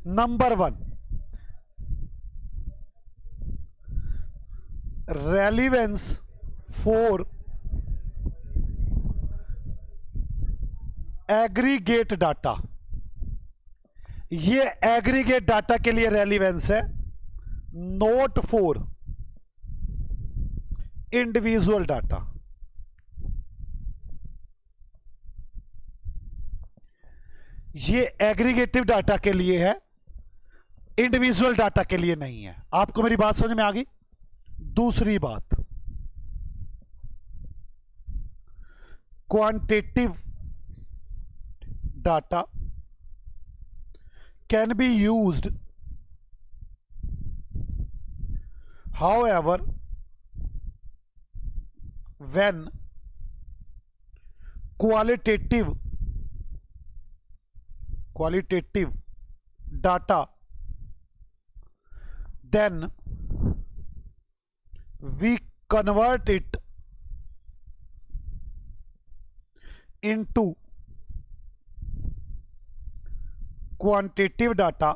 Number 1, relevance for aggregate data. ये एग्रीगेट डाटा के लिए रेलिवेंस है, नोट फॉर इंडिविजुअल डाटा। ये एग्रीगेटिव डाटा के लिए है, इंडिविजुअल डाटा के लिए नहीं है। आपको मेरी बात समझ में आ गई? दूसरी बात, quantitative data can be used, however when qualitative data, then we convert it into quantitative data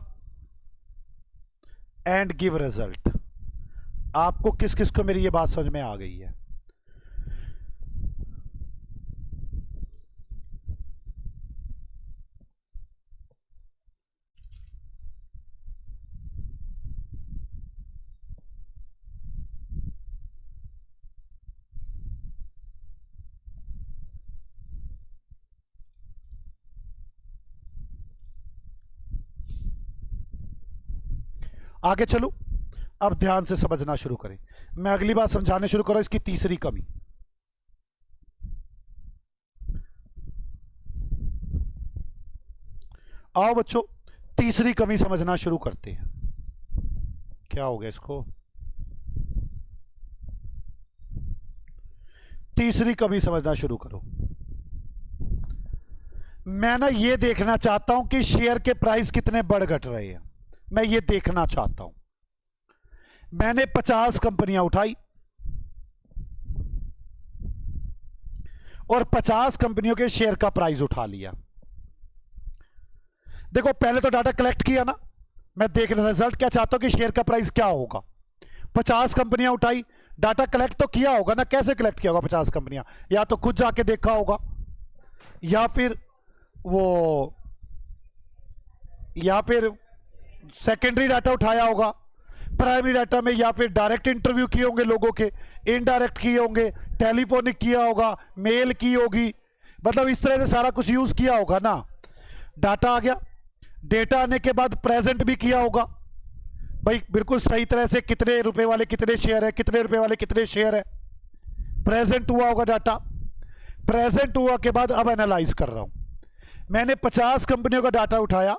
and give result। आपको किस किस को मेरी ये बात समझ में आ गई है? आगे चलूं? अब ध्यान से समझना शुरू करें। मैं अगली बात समझाने शुरू करूं, इसकी तीसरी कमी। आओ बच्चों, तीसरी कमी समझना शुरू करते हैं। क्या हो गया इसको? तीसरी कमी समझना शुरू करो। मैं ना ये देखना चाहता हूं कि शेयर के प्राइस कितने बढ़ घट रहे हैं, मैं ये देखना चाहता हूं। मैंने 50 कंपनियां उठाई और 50 कंपनियों के शेयर का प्राइस उठा लिया। देखो पहले तो डाटा कलेक्ट किया ना, मैं देखना रिजल्ट क्या चाहता हूं कि शेयर का प्राइस क्या होगा। 50 कंपनियां उठाई, डाटा कलेक्ट तो किया होगा ना, कैसे कलेक्ट किया होगा 50 कंपनियां? या तो खुद जाके देखा होगा, या फिर सेकेंडरी डाटा उठाया होगा, प्राइमरी डाटा में, या फिर डायरेक्ट इंटरव्यू किए होंगे लोगों के, इनडायरेक्ट किए होंगे, टेलीफोनिक किया होगा, मेल की होगी, मतलब इस तरह से सारा कुछ यूज किया होगा ना। डाटा आ गया, डेटा आने के बाद प्रेजेंट भी किया होगा भाई, बिल्कुल सही तरह से कितने रुपए वाले कितने शेयर है, कितने रुपए वाले कितने शेयर है, प्रेजेंट हुआ होगा डाटा। प्रेजेंट हुआ के बाद अब एनालाइज कर रहा हूं। मैंने 50 कंपनियों का डाटा उठाया,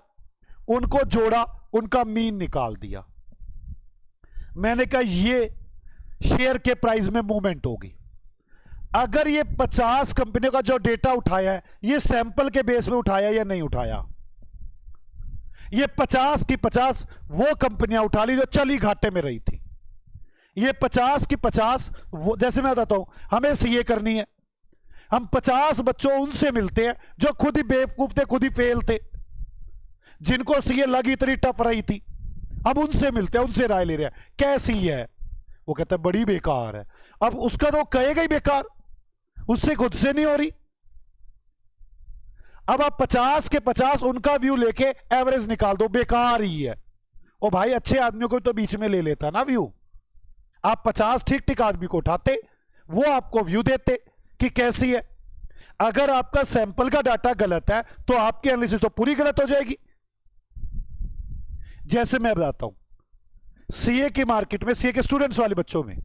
उनको जोड़ा, उनका मीन निकाल दिया। मैंने कहा ये शेयर के प्राइस में मूवमेंट होगी। अगर ये 50 कंपनियों का जो डेटा उठाया है, ये सैंपल के बेस में उठाया या नहीं उठाया? ये 50 की 50 वो कंपनियां उठा ली जो चली घाटे में रही थी। ये 50 की 50 वो, जैसे मैं बताता हूं, हमें सीए करनी है, हम 50 बच्चों उनसे मिलते हैं जो खुद ही बेवकूफ थे, खुद ही फेल थे, जिनको सीए लगी इतनी टफ रही थी। अब उनसे मिलते हैं, उनसे राय ले रहे हैं कैसी है। वो कहता है बड़ी बेकार है। अब उसका तो कहेगा ही बेकार, उससे खुद से नहीं हो रही। अब आप 50 के 50 उनका व्यू लेके एवरेज निकाल दो, बेकार ही है। ओ भाई अच्छे आदमियों को तो बीच में ले लेता ना व्यू। आप 50 ठीक ठीक आदमी को उठाते, वो आपको व्यू देते कि कैसी है। अगर आपका सैंपल का डाटा गलत है तो आपकी एनालिसिस तो पूरी गलत हो जाएगी। जैसे मैं बताता हूं सीए की मार्केट में, सीए के स्टूडेंट्स वाले बच्चों में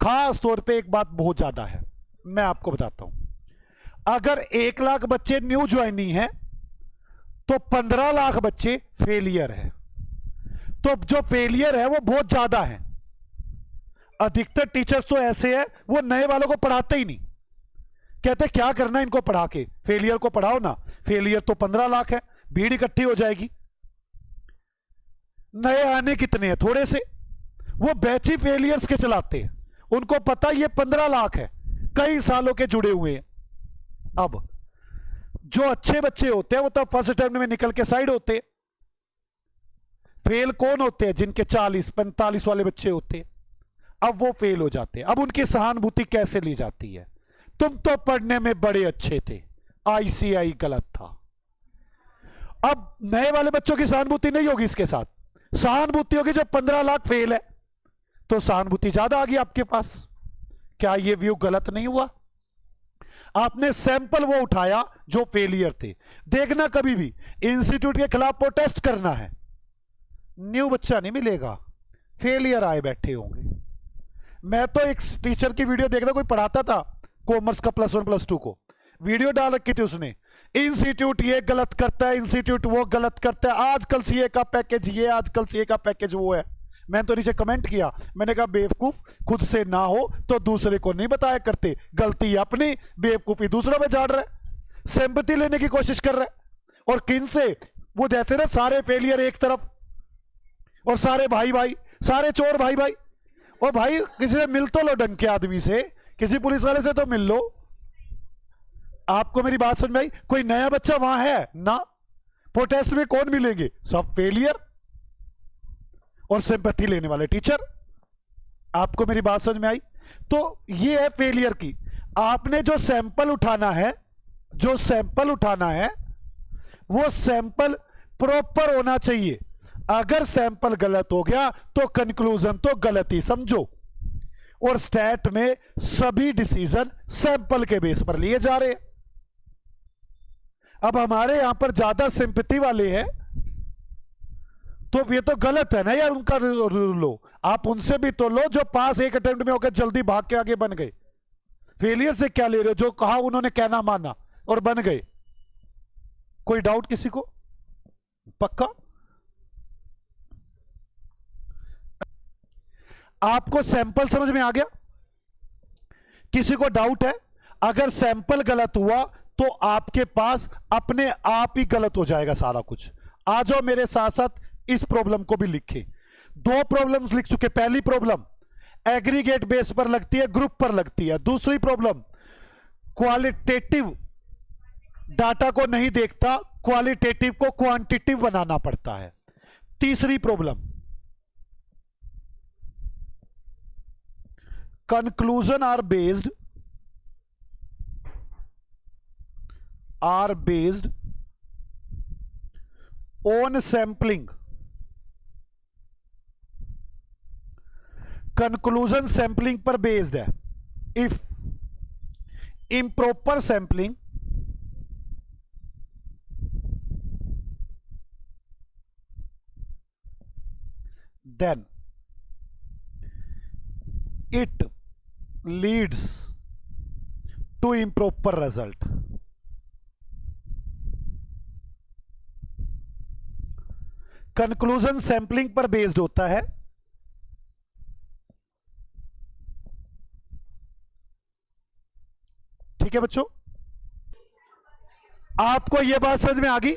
खास तौर पे एक बात बहुत ज्यादा है, मैं आपको बताता हूं। अगर 1 लाख बच्चे न्यू ज्वाइनी है तो 15 लाख बच्चे फेलियर है। तो जो फेलियर है वो बहुत ज्यादा है। अधिकतर टीचर्स तो ऐसे हैं, वो नए वालों को पढ़ाते ही नहीं, कहते क्या करना है इनको पढ़ा के, फेलियर को पढ़ाओ ना। फेलियर तो 15 लाख है, भीड़ इकट्ठी हो जाएगी। नए आने कितने हैं? थोड़े से। वो बैच ही फेलियर्स के चलाते हैं, उनको पता ये 15 लाख है, कई सालों के जुड़े हुए हैं। अब जो अच्छे बच्चे होते हैं वो तो फर्स्ट अटेम्प्ट में निकल के साइड होते हैं। फेल कौन होते हैं? जिनके 40-45 वाले बच्चे होते हैं। अब वो फेल हो जाते हैं। अब उनकी सहानुभूति कैसे ली जाती है? तुम तो पढ़ने में बड़े अच्छे थे, आईसीआई गलत था। अब नए वाले बच्चों की सहानुभूति नहीं होगी, इसके साथ सहानुभूति होगी जो 15 लाख फेल है, तो सहानुभूति ज्यादा आ गई आपके पास। क्या ये व्यू गलत नहीं हुआ? आपने सैंपल वो उठाया जो फेलियर थे। देखना कभी भी इंस्टीट्यूट के खिलाफ प्रोटेस्ट करना है, न्यू बच्चा नहीं मिलेगा, फेलियर आए बैठे होंगे। मैं तो एक टीचर की वीडियो देखता, कोई पढ़ाता था कॉमर्स का +1 +2 को, वीडियो डाल रखी थी उसने, इंस्टीट्यूट ये गलत करता है, इंस्टीट्यूट वो गलत करता है, आजकल सीए का पैकेज ये, आजकल सीए का पैकेज वो है। मैंने तो नीचे कमेंट किया, मैंने कहा बेवकूफ खुद से ना हो तो दूसरे को नहीं बताया करते, गलती अपनी, बेवकूफी दूसरों में झाड़ रहा है, सिंपैथी लेने की कोशिश कर रहा है। और किन से? वो जैसे ना सारे फेलियर एक तरफ और सारे भाई भाई, सारे चोर भाई भाई। और भाई किसी से मिल तो लो, ढंग के आदमी से, किसी पुलिस वाले से तो मिल लो। आपको मेरी बात समझ में आई? कोई नया बच्चा वहां है ना? प्रोटेस्ट में कौन मिलेंगे? सब फेलियर और सिंपैथी लेने वाले टीचर। आपको मेरी बात समझ में आई? तो ये है फेलियर की। आपने जो सैंपल उठाना है, जो सैंपल उठाना है वो सैंपल प्रॉपर होना चाहिए। अगर सैंपल गलत हो गया तो कंक्लूजन तो गलत ही समझो। और स्टैट में सभी डिसीजन सैंपल के बेस पर लिए जा रहे हैं। अब हमारे यहां पर ज्यादा सिंपैथी वाले हैं तो ये तो गलत है ना यार, उनका लो। आप उनसे भी तो लो जो पास एक अटेम्प्ट में होकर जल्दी भाग के आगे बन गए। फेलियर से क्या ले रहे हो? जो कहा उन्होंने कहना माना और बन गए। कोई डाउट किसी को? पक्का? आपको सैंपल समझ में आ गया? किसी को डाउट है? अगर सैंपल गलत हुआ तो आपके पास अपने आप ही गलत हो जाएगा सारा कुछ। आ जाओ मेरे साथ साथ, इस प्रॉब्लम को भी लिखें। दो प्रॉब्लम्स लिख चुके। पहली प्रॉब्लम एग्रीगेट बेस पर लगती है, ग्रुप पर लगती है। दूसरी प्रॉब्लम क्वालिटेटिव डाटा को नहीं देखता, क्वालिटेटिव को क्वांटिटिव बनाना पड़ता है। तीसरी problem conclusion are based on sampling. Conclusion sampling पर बेस्ड है। If improper sampling then it leads to improper result। Conclusion sampling पर बेस्ड होता है। ठीक है बच्चों, आपको यह बात समझ में आ गई।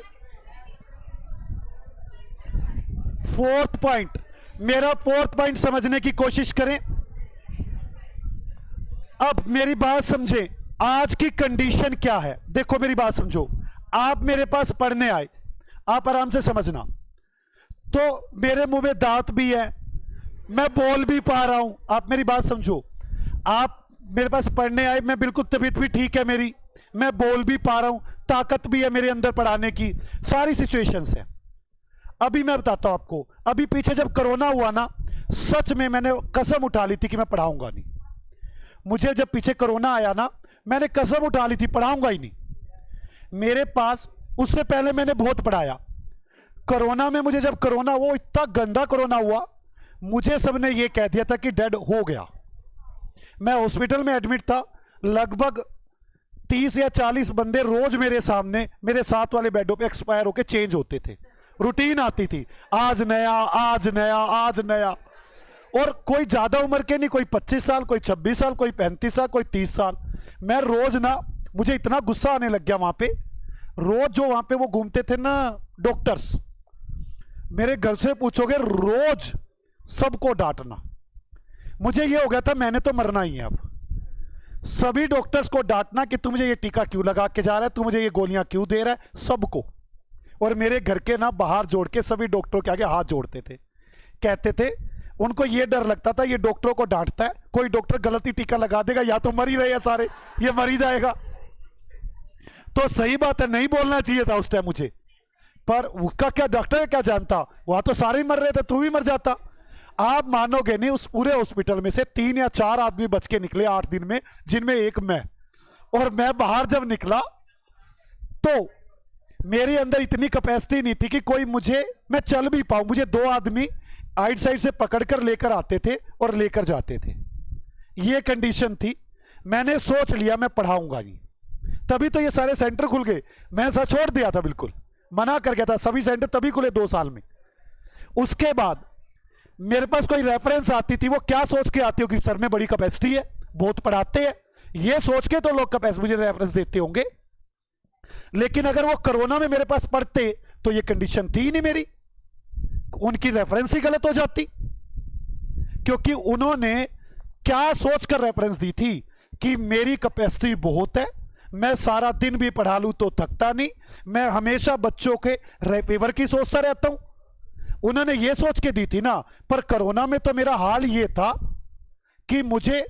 फोर्थ पॉइंट, मेरा फोर्थ पॉइंट समझने की कोशिश करें। अब मेरी बात समझें, आज की कंडीशन क्या है। देखो मेरी बात समझो, आप मेरे पास पढ़ने आए, आप आराम से समझना। तो मेरे मुंह में दांत भी है, मैं बोल भी पा रहा हूं। आप मेरी बात समझो, आप मेरे पास पढ़ने आए, मैं बिल्कुल तबीयत भी ठीक है मेरी, मैं बोल भी पा रहा हूं, ताकत भी है मेरे अंदर पढ़ाने की, सारी सिचुएशंस है। अभी मैं बताता हूं आपको, अभी पीछे जब कोरोना हुआ ना, सच में मैंने कसम उठा ली थी कि मैं पढ़ाऊंगा नहीं। मुझे जब पीछे कोरोना आया ना, मैंने कसम उठा ली थी पढ़ाऊंगा ही नहीं। मेरे पास उससे पहले मैंने बहुत पढ़ाया। कोरोना में मुझे जब कोरोना, वो इतना गंदा कोरोना हुआ, मुझे सबने ये कह दिया था कि डेड हो गया। मैं हॉस्पिटल में एडमिट था, लगभग 30 या 40 बंदे रोज मेरे सामने, मेरे साथ वाले बेडों पे एक्सपायर होके चेंज होते थे। रूटीन आती थी, आज नया, आज नया, आज नया। और कोई ज्यादा उम्र के नहीं, कोई 25 साल, कोई 26 साल, कोई 35 साल, कोई 30 साल। मैं रोज ना, मुझे इतना गुस्सा आने लग गया वहां पे। रोज जो वहां पे वो घूमते थे ना डॉक्टर्स, मेरे घर से पूछोगे रोज सबको डांटना। मुझे ये हो गया था मैंने तो मरना ही है। अब सभी डॉक्टर्स को डांटना कि तू मुझे ये टीका क्यों लगा के जा रहा है, तू मुझे ये गोलियां क्यों दे रहा है, सबको। और मेरे घर के ना बाहर जोड़ के सभी डॉक्टरों के आगे हाथ जोड़ते थे, कहते थे उनको ये डर लगता था ये डॉक्टरों को डांटता है, कोई डॉक्टर गलती टीका लगा देगा, या तो मर ही रहे हैं सारे, ये मर ही जाएगा। तो सही बात है, नहीं बोलना चाहिए था उस टाइम मुझे, पर उसका क्या, डॉक्टर क्या जानता, वहां तो सारे ही मर रहे थे, तू भी मर जाता। आप मानोगे नहीं, उस पूरे हॉस्पिटल में से 3 या 4 आदमी बच के निकले 8 दिन में, जिनमें एक मैं। और मैं बाहर जब निकला तो मेरे अंदर इतनी कैपेसिटी नहीं थी कि कोई मुझे, मैं चल भी पाऊं। मुझे 2 आदमी आइट साइड से पकड़कर लेकर आते थे और लेकर जाते थे। ये कंडीशन थी। मैंने सोच लिया मैं पढ़ाऊंगा नहीं, तभी तो ये सारे सेंटर खुल गए। मैं ऐसा छोड़ दिया था, बिल्कुल मना कर गया था, सभी सेंटर तभी खुले 2 साल में। उसके बाद मेरे पास कोई रेफरेंस आती थी, वो क्या सोच के आती होगी, सर में बड़ी कैपेसिटी है, बहुत पढ़ाते हैं, ये सोच के तो लोग कैपेसिटी मुझे रेफरेंस देते होंगे। लेकिन अगर वो कोरोना में मेरे पास पढ़ते तो ये कंडीशन थी नहीं मेरी, उनकी रेफरेंस ही गलत हो जाती। क्योंकि उन्होंने क्या सोचकर रेफरेंस दी थी कि मेरी कैपेसिटी बहुत है, मैं सारा दिन भी पढ़ा लूं तो थकता नहीं, मैं हमेशा बच्चों के पेपर की सोचता रहता हूं। उन्होंने ये सोच के दी थी ना। पर कोरोना में तो मेरा हाल ये था कि मुझे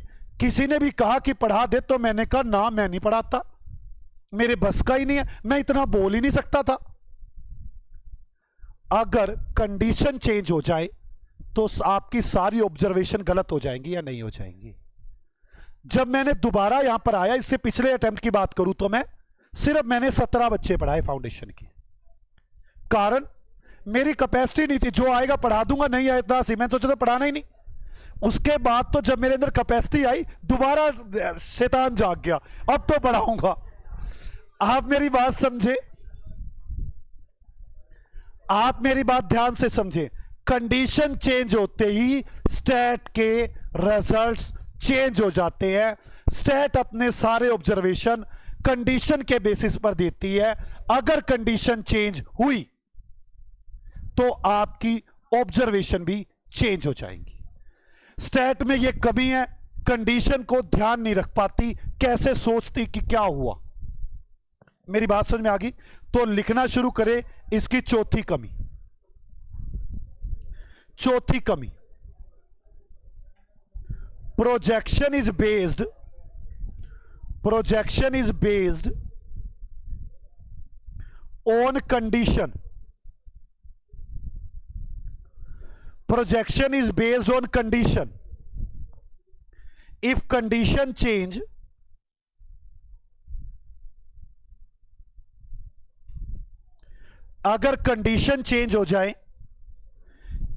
किसी ने भी कहा कि पढ़ा दे, तो मैंने कहा ना, मैं नहीं पढ़ाता, मेरे बस का ही नहीं है, मैं इतना बोल ही नहीं सकता था। अगर कंडीशन चेंज हो जाए तो आपकी सारी ऑब्जर्वेशन गलत हो जाएंगी या नहीं हो जाएंगी। जब मैंने दोबारा यहां पर आया, इससे पिछले अटेम्प्ट की बात करूं तो मैंने 17 बच्चे पढ़ाए फाउंडेशन के। कारण मेरी कैपेसिटी नहीं थी, जो आएगा पढ़ा दूंगा, नहीं आया इतना सी, मैं तो चलो पढ़ाना ही नहीं। उसके बाद तो जब मेरे अंदर कैपेसिटी आई, दोबारा शैतान जाग गया, अब तो पढ़ाऊंगा। आप मेरी बात समझे, आप मेरी बात ध्यान से समझे। कंडीशन चेंज होते ही स्टैट के रिजल्ट्स चेंज हो जाते हैं। स्टैट अपने सारे ऑब्जर्वेशन कंडीशन के बेसिस पर देती है। अगर कंडीशन चेंज हुई तो आपकी ऑब्जर्वेशन भी चेंज हो जाएंगी। स्टैट में यह कमी है, कंडीशन को ध्यान नहीं रख पाती, कैसे सोचती कि क्या हुआ। मेरी बात समझ में आ गई? तो लिखना शुरू करें इसकी चौथी कमी। चौथी कमी, projection is based on condition. Projection is based on condition. If condition change, अगर कंडीशन चेंज हो जाए,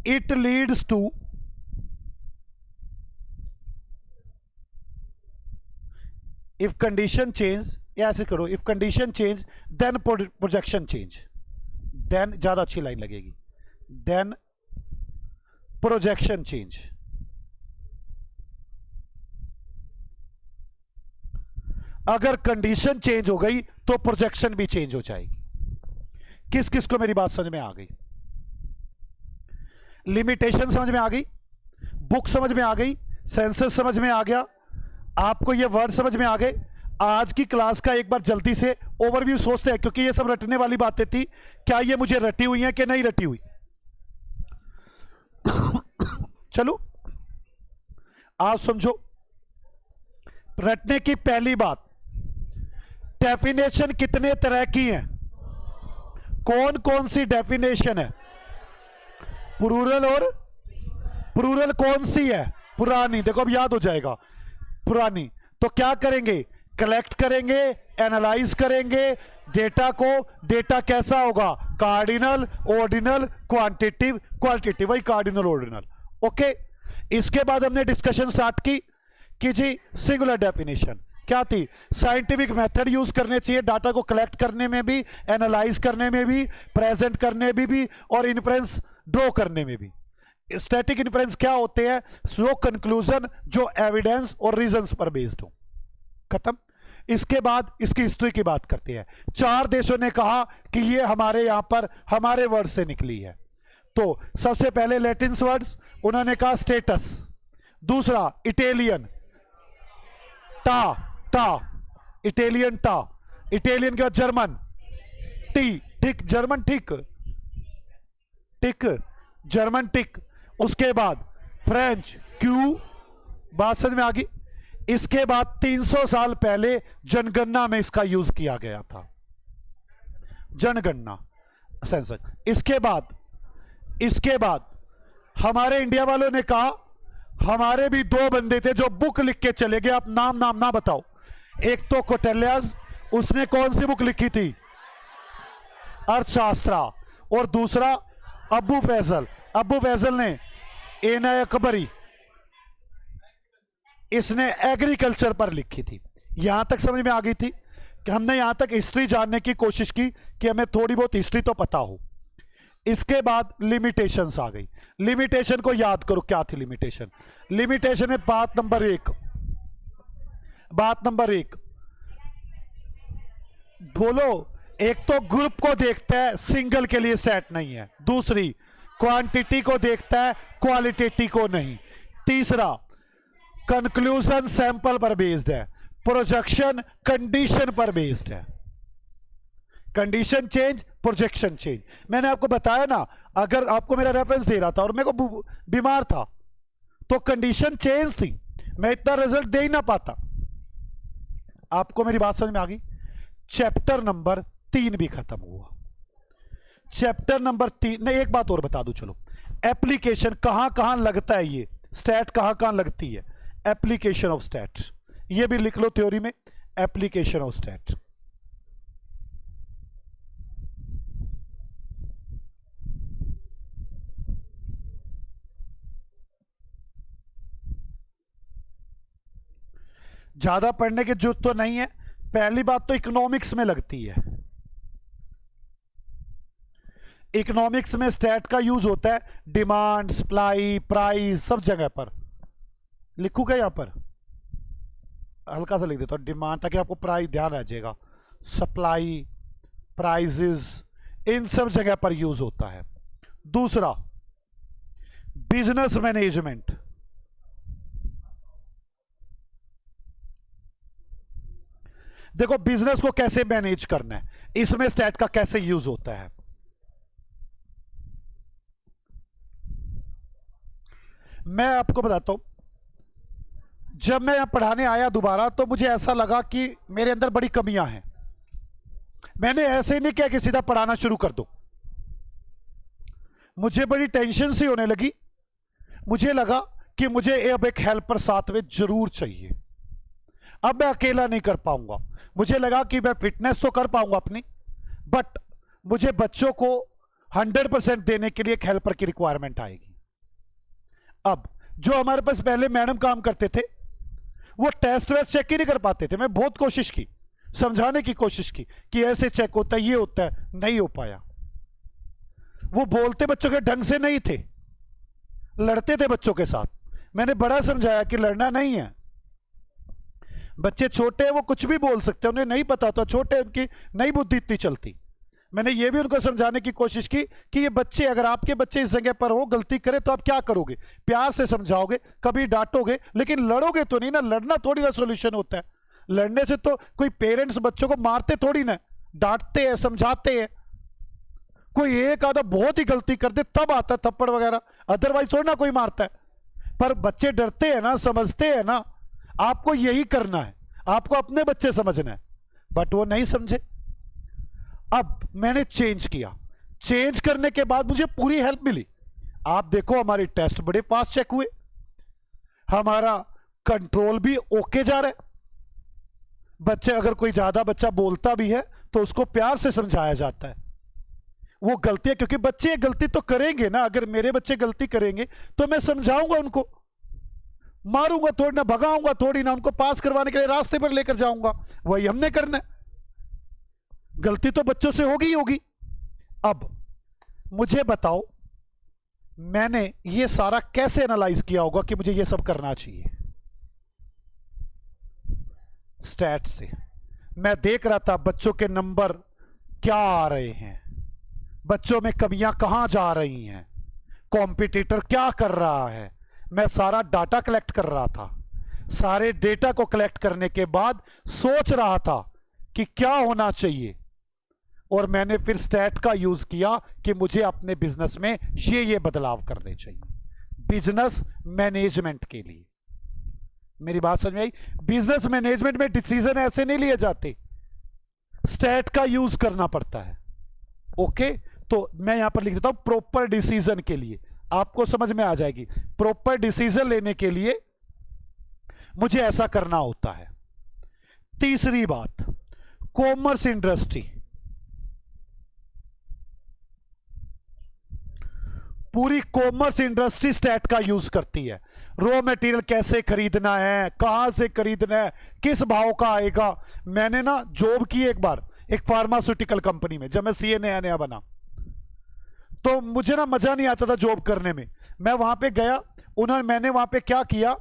it leads to if condition change, या ऐसे करो, if condition change then projection change, then ज्यादा अच्छी लाइन लगेगी, देन प्रोजेक्शन चेंज। अगर कंडीशन चेंज हो गई तो प्रोजेक्शन भी चेंज हो जाएगी। किस किस को मेरी बात समझ में आ गई? लिमिटेशन समझ में आ गई, बुक समझ में आ गई, सेंसस समझ में आ गया, आपको ये वर्ड समझ में आ गए। आज की क्लास का एक बार जल्दी से ओवरव्यू सोचते हैं, क्योंकि ये सब रटने वाली बातें थी। क्या ये मुझे रटी हुई हैं कि नहीं रटी हुई? चलो आप समझो। रटने की पहली बात, डेफिनेशन कितने तरह की हैं? कौन कौन सी डेफिनेशन है? प्लूरल, और प्लूरल कौन सी है? पुरानी। देखो अब याद हो जाएगा, पुरानी। तो क्या करेंगे? कलेक्ट करेंगे, एनालाइज करेंगे डेटा को। डेटा कैसा होगा? कार्डिनल, ऑर्डिनल, क्वांटिटिव, क्वालिटेटिव, वही कार्डिनल ऑर्डिनल। ओके, इसके बाद हमने डिस्कशन स्टार्ट की कि जी सिंगुलर डेफिनेशन क्या थी? साइंटिफिक मेथड यूज करने चाहिए डाटा को कलेक्ट करने में भी, एनालाइज करने में भी, प्रेजेंट करने में भी, और इन्फ्रेंस ड्रॉ करने में भी। स्टैटिक इन्फ्रेंस क्या होते हैं? वो कंक्लूजन जो एविडेंस और रीजंस पर बेस्ड हो। खत्म। इसके बाद इसकी हिस्ट्री की बात करते हैं। 4 देशों ने कहा कि ये हमारे यहां पर हमारे वर्ड से निकली है। तो सबसे पहले लैटिन वर्ड्स, उन्होंने कहा स्टेटस। दूसरा इटालियन, टा टा, इटालियन टा। इटालियन के बाद जर्मन, टी, टिक, जर्मन टिक, टिक, जर्मन टिक। उसके बाद फ्रेंच क्यू। बात समझ में आ गई? इसके बाद 300 साल पहले जनगणना में इसका यूज किया गया था, जनगणना, सेंसस। इसके बाद हमारे इंडिया वालों ने कहा, हमारे भी 2 बंदे थे जो बुक लिख के चले गए, आप नाम ना बताओ। एक तो कोटेलियास, उसने कौन सी बुक लिखी थी? अर्थशास्त्र। और दूसरा अबू फैजल ने एना अकबरी, इसने एग्रीकल्चर पर लिखी थी। यहां तक समझ में आ गई थी कि हमने यहां तक हिस्ट्री जानने की कोशिश की कि हमें थोड़ी बहुत हिस्ट्री तो पता हो। इसके बाद लिमिटेशंस आ गई। लिमिटेशन को याद करो, क्या थी लिमिटेशन? लिमिटेशन में बात नंबर एक बोलो। एक तो ग्रुप को देखता है, सिंगल के लिए सेट नहीं है। दूसरी क्वांटिटी को देखता है, क्वालिटेटिव को नहीं। तीसरा कंक्लूजन सैंपल पर बेस्ड है। प्रोजेक्शन कंडीशन पर बेस्ड है। Condition change, projection change. मैंने आपको बताया ना, अगर आपको मेरा रेफरेंस दे रहा था और मेरे को बीमार था तो कंडीशन चेंज थी, मैं इतना रिजल्ट दे ही ना पाता। आपको मेरी बात समझ में आ गई? चैप्टर नंबर 3 भी खत्म हुआ। चैप्टर नंबर 3 ने एक बात और बता दूं, चलो। एप्लीकेशन कहां कहां लगता है, ये स्टैट कहां कहां लगती है? एप्लीकेशन ऑफ स्टैट, ये भी लिख लो थ्योरी में, एप्लीकेशन ऑफ स्टैट। ज्यादा पढ़ने की जरूरत तो नहीं है। पहली बात तो इकोनॉमिक्स में लगती है। इकोनॉमिक्स में स्टैट का यूज होता है डिमांड, सप्लाई, प्राइस, सब जगह पर। लिखूंगा यहां पर हल्का सा लिख देता हूँ डिमांड, ताकि आपको प्राइस ध्यान आ जाएगा। सप्लाई, प्राइजेस, इन सब जगह पर यूज होता है। दूसरा, बिजनेस मैनेजमेंट। देखो बिजनेस को कैसे मैनेज करना है, इसमें स्टैट का कैसे यूज होता है। मैं आपको बताता हूं, जब मैं यहां पढ़ाने आया दोबारा तो मुझे ऐसा लगा कि मेरे अंदर बड़ी कमियां हैं। मैंने ऐसे नहीं किया कि सीधा पढ़ाना शुरू कर दो, मुझे बड़ी टेंशन सी होने लगी। मुझे लगा कि मुझे अब एक हेल्पर साथ में जरूर चाहिए। अब मैं अकेला नहीं कर पाऊंगा। मुझे लगा कि मैं फिटनेस तो कर पाऊंगा अपनी, बट मुझे बच्चों को 100% देने के लिए एक हेल्पर की रिक्वायरमेंट आएगी। अब जो हमारे पास पहले मैडम काम करते थे वो टेस्ट वेस्ट चेक ही नहीं कर पाते थे। मैं बहुत कोशिश की, समझाने की कोशिश की कि ऐसे चेक होता है, ये होता है, नहीं हो पाया। वो बोलते बच्चों के ढंग से नहीं थे, लड़ते थे बच्चों के साथ। मैंने बड़ा समझाया कि लड़ना नहीं है, बच्चे छोटे हैं, वो कुछ भी बोल सकते हैं, उन्हें नहीं पता था, छोटे, उनकी नई बुद्धि इतनी चलती। मैंने ये भी उनको समझाने की कोशिश की कि ये बच्चे, अगर आपके बच्चे इस जगह पर हो, गलती करे तो आप क्या करोगे? प्यार से समझाओगे, कभी डांटोगे, लेकिन लड़ोगे तो नहीं ना। लड़ना थोड़ी ना सोल्यूशन होता है। लड़ने से तो कोई पेरेंट्स बच्चों को मारते थोड़ी ना, डांटते हैं, समझाते हैं। कोई एक आधा बहुत ही गलती कर दे तब आता है थप्पड़ वगैरह, अदरवाइज थोड़ी ना कोई मारता है। पर बच्चे डरते हैं ना, समझते हैं ना। आपको यही करना है, आपको अपने बच्चे समझना है, बट वो नहीं समझे। अब मैंने चेंज किया। चेंज करने के बाद मुझे पूरी हेल्प मिली। आप देखो हमारी टेस्ट बड़े फास्ट चेक हुए, हमारा कंट्रोल भी ओके जा रहा है। बच्चे, अगर कोई ज्यादा बच्चा बोलता भी है तो उसको प्यार से समझाया जाता है। वो गलतियां, क्योंकि बच्चे गलती तो करेंगे ना। अगर मेरे बच्चे गलती करेंगे तो मैं समझाऊंगा उनको, मारूंगा थोड़ी ना, भगाऊंगा थोड़ी ना, उनको पास करवाने के लिए रास्ते पर लेकर जाऊंगा। वही हमने करना है। गलती तो बच्चों से होगी ही होगी। अब मुझे बताओ, मैंने ये सारा कैसे एनालाइज किया होगा कि मुझे ये सब करना चाहिए? स्टैट से मैं देख रहा था बच्चों के नंबर क्या आ रहे हैं, बच्चों में कमियां कहां जा रही हैं, कॉम्पिटिटर क्या कर रहा है। मैं सारा डाटा कलेक्ट कर रहा था। सारे डेटा को कलेक्ट करने के बाद सोच रहा था कि क्या होना चाहिए, और मैंने फिर स्टैट का यूज किया कि मुझे अपने बिजनेस में ये बदलाव करने चाहिए बिजनेस मैनेजमेंट के लिए। मेरी बात समझ में आई? बिजनेस मैनेजमेंट में डिसीजन ऐसे नहीं लिए जाते, स्टैट का यूज करना पड़ता है। ओके, तो मैं यहां पर लिख देता हूं प्रॉपर डिसीजन के लिए, आपको समझ में आ जाएगी। प्रॉपर डिसीजन लेने के लिए मुझे ऐसा करना होता है। तीसरी बात, कॉमर्स इंडस्ट्री पूरी कॉमर्स इंडस्ट्री स्टैट का यूज करती है। रॉ मटेरियल कैसे खरीदना है, कहां से खरीदना है, किस भाव का आएगा। मैंने ना जॉब की एक बार एक फार्मास्यूटिकल कंपनी में, जब मैं सीए नया नया बना, तो मुझे ना मजा नहीं आता था जॉब करने में। मैं वहां पे गया, मैंने वहां पे क्या किया,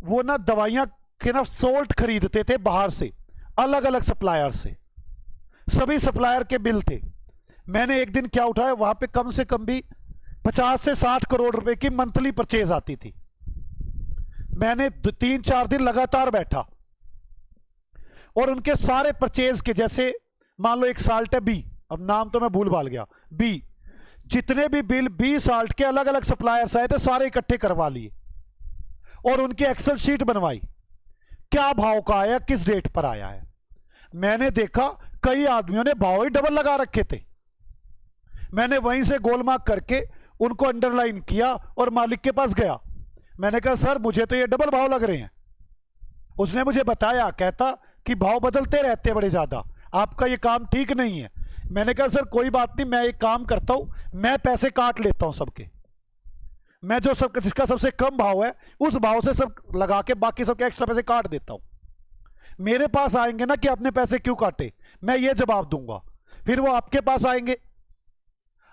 वो ना दवाइयां के ना सोल्ट खरीदते थे बाहर से, अलग अलग सप्लायर से, सभी सप्लायर के बिल थे। मैंने एक दिन क्या उठाया, वहां पे कम से कम भी 50 से 60 करोड़ रुपए की मंथली परचेज आती थी। मैंने 3-4 दिन लगातार बैठा और उनके सारे परचेज के, जैसे मान लो एक साल्ट है बी, अब नाम तो मैं भूल भाल गया, बी, जितने भी बिल 20 साल्ट के अलग अलग सप्लायर्स आए थे सारे इकट्ठे करवा लिए और उनकी एक्सेल शीट बनवाई, क्या भाव का आया, किस डेट पर आया है। मैंने देखा कई आदमियों ने भाव ही डबल लगा रखे थे। मैंने वहीं से गोलमार्क करके उनको अंडरलाइन किया और मालिक के पास गया। मैंने कहा सर मुझे तो ये डबल भाव लग रहे हैं। उसने मुझे बताया, कहता कि भाव बदलते रहते हैं बड़े ज्यादा, आपका ये काम ठीक नहीं है। मैंने कहा सर कोई बात नहीं, मैं एक काम करता हूं, मैं पैसे काट लेता हूं सबके, मैं जो सब जिसका सबसे कम भाव है उस भाव से सब लगा के बाकी सबके एक्स्ट्रा पैसे काट देता हूं। मेरे पास आएंगे ना कि आपने पैसे क्यों काटे, मैं ये जवाब दूंगा, फिर वो आपके पास आएंगे।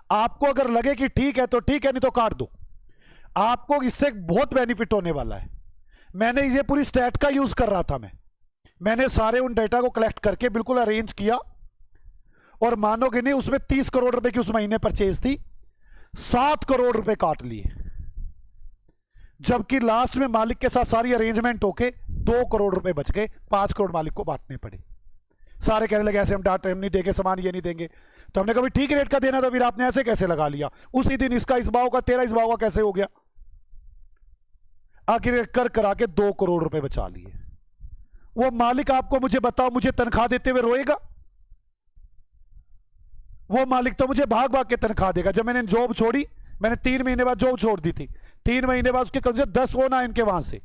आपको अगर लगे कि ठीक है तो ठीक है, नहीं तो काट दो। आपको इससे बहुत बेनिफिट होने वाला है। मैंने ये पूरी स्टैट का यूज कर रहा था। मैंने सारे उन डेटा को कलेक्ट करके बिल्कुल अरेंज किया, और मानोगे नहीं, उसमें 30 करोड़ रुपए की उस महीने परचेज थी, 7 करोड़ रुपए काट लिए, जबकि लास्ट में मालिक के साथ सारी अरेंजमेंट होके 2 करोड़ रुपए बच गए, 5 करोड़ मालिक को बांटने पड़े। सारे कहने लगे ऐसे हम नहीं देंगे सामान, ये नहीं देंगे। तो हमने कहा ठीक रेट का देना था, फिर आपने ऐसे कैसे लगा लिया? उसी दिन इसका इस भाव का, तेरा इस भाव का कैसे हो गया? आखिर कर करा के 2 करोड़ रुपए बचा लिए। वो मालिक, आपको मुझे बताओ, मुझे तनख्वाह देते हुए रोएगा? वो मालिक तो मुझे भाग भाग के तनख्वाह देगा। जब मैंने जॉब छोड़ी, मैंने 3 महीने बाद जॉब छोड़ दी थी, 3 महीने बाद उसके कम से 10 वो ना इनके वहां से।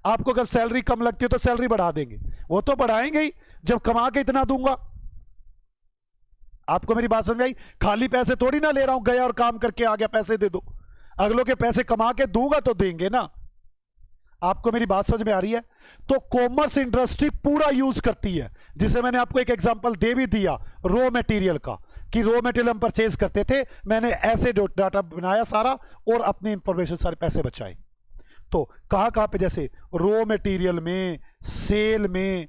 आपको अगर सैलरी कम लगती है तो सैलरी बढ़ा देंगे, वो तो बढ़ाएंगे ही जब कमा के इतना दूंगा। आपको मेरी बात समझ आई? खाली पैसे थोड़ी ना ले रहा हूं, गया और काम करके आ गया, पैसे दे दो। अगलों के पैसे कमा के दूंगा तो देंगे ना। आपको मेरी बात समझ में आ रही है? तो कॉमर्स इंडस्ट्री पूरा यूज करती है, जिसे मैंने आपको एक एग्जांपल दे भी दिया रॉ मटेरियल का, कि रॉ मटेरियल हम परचेज करते थे, मैंने ऐसे डाटा बनाया सारा और अपनी इंफॉर्मेशन सारे पैसे बचाए। तो कहां कहां पे, जैसे रॉ मटेरियल में, सेल में,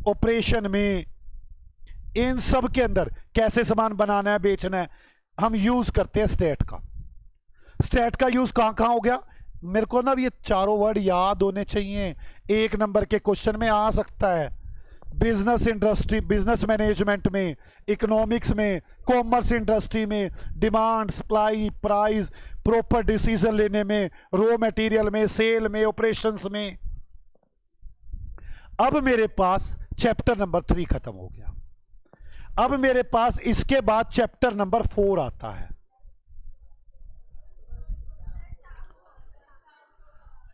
ऑपरेशन में, इन सब के अंदर कैसे सामान बनाना है, बेचना है, हम यूज करते हैं स्टेट का। स्टेट का यूज कहां कहां हो गया? मेरे को ना ये चारों वर्ड याद होने चाहिए, 1 नंबर के क्वेश्चन में आ सकता है। बिजनेस इंडस्ट्री, बिजनेस मैनेजमेंट में, इकोनॉमिक्स में, कॉमर्स इंडस्ट्री में, demand, supply, price, proper decision लेने में, रॉ मटेरियल में, सेल में, ऑपरेशंस में। अब मेरे पास चैप्टर नंबर 3 खत्म हो गया। अब मेरे पास इसके बाद चैप्टर नंबर 4 आता है।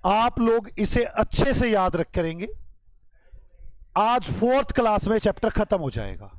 आप लोग इसे अच्छे से याद रख करेंगे। आज 4th क्लास में चैप्टर खत्म हो जाएगा।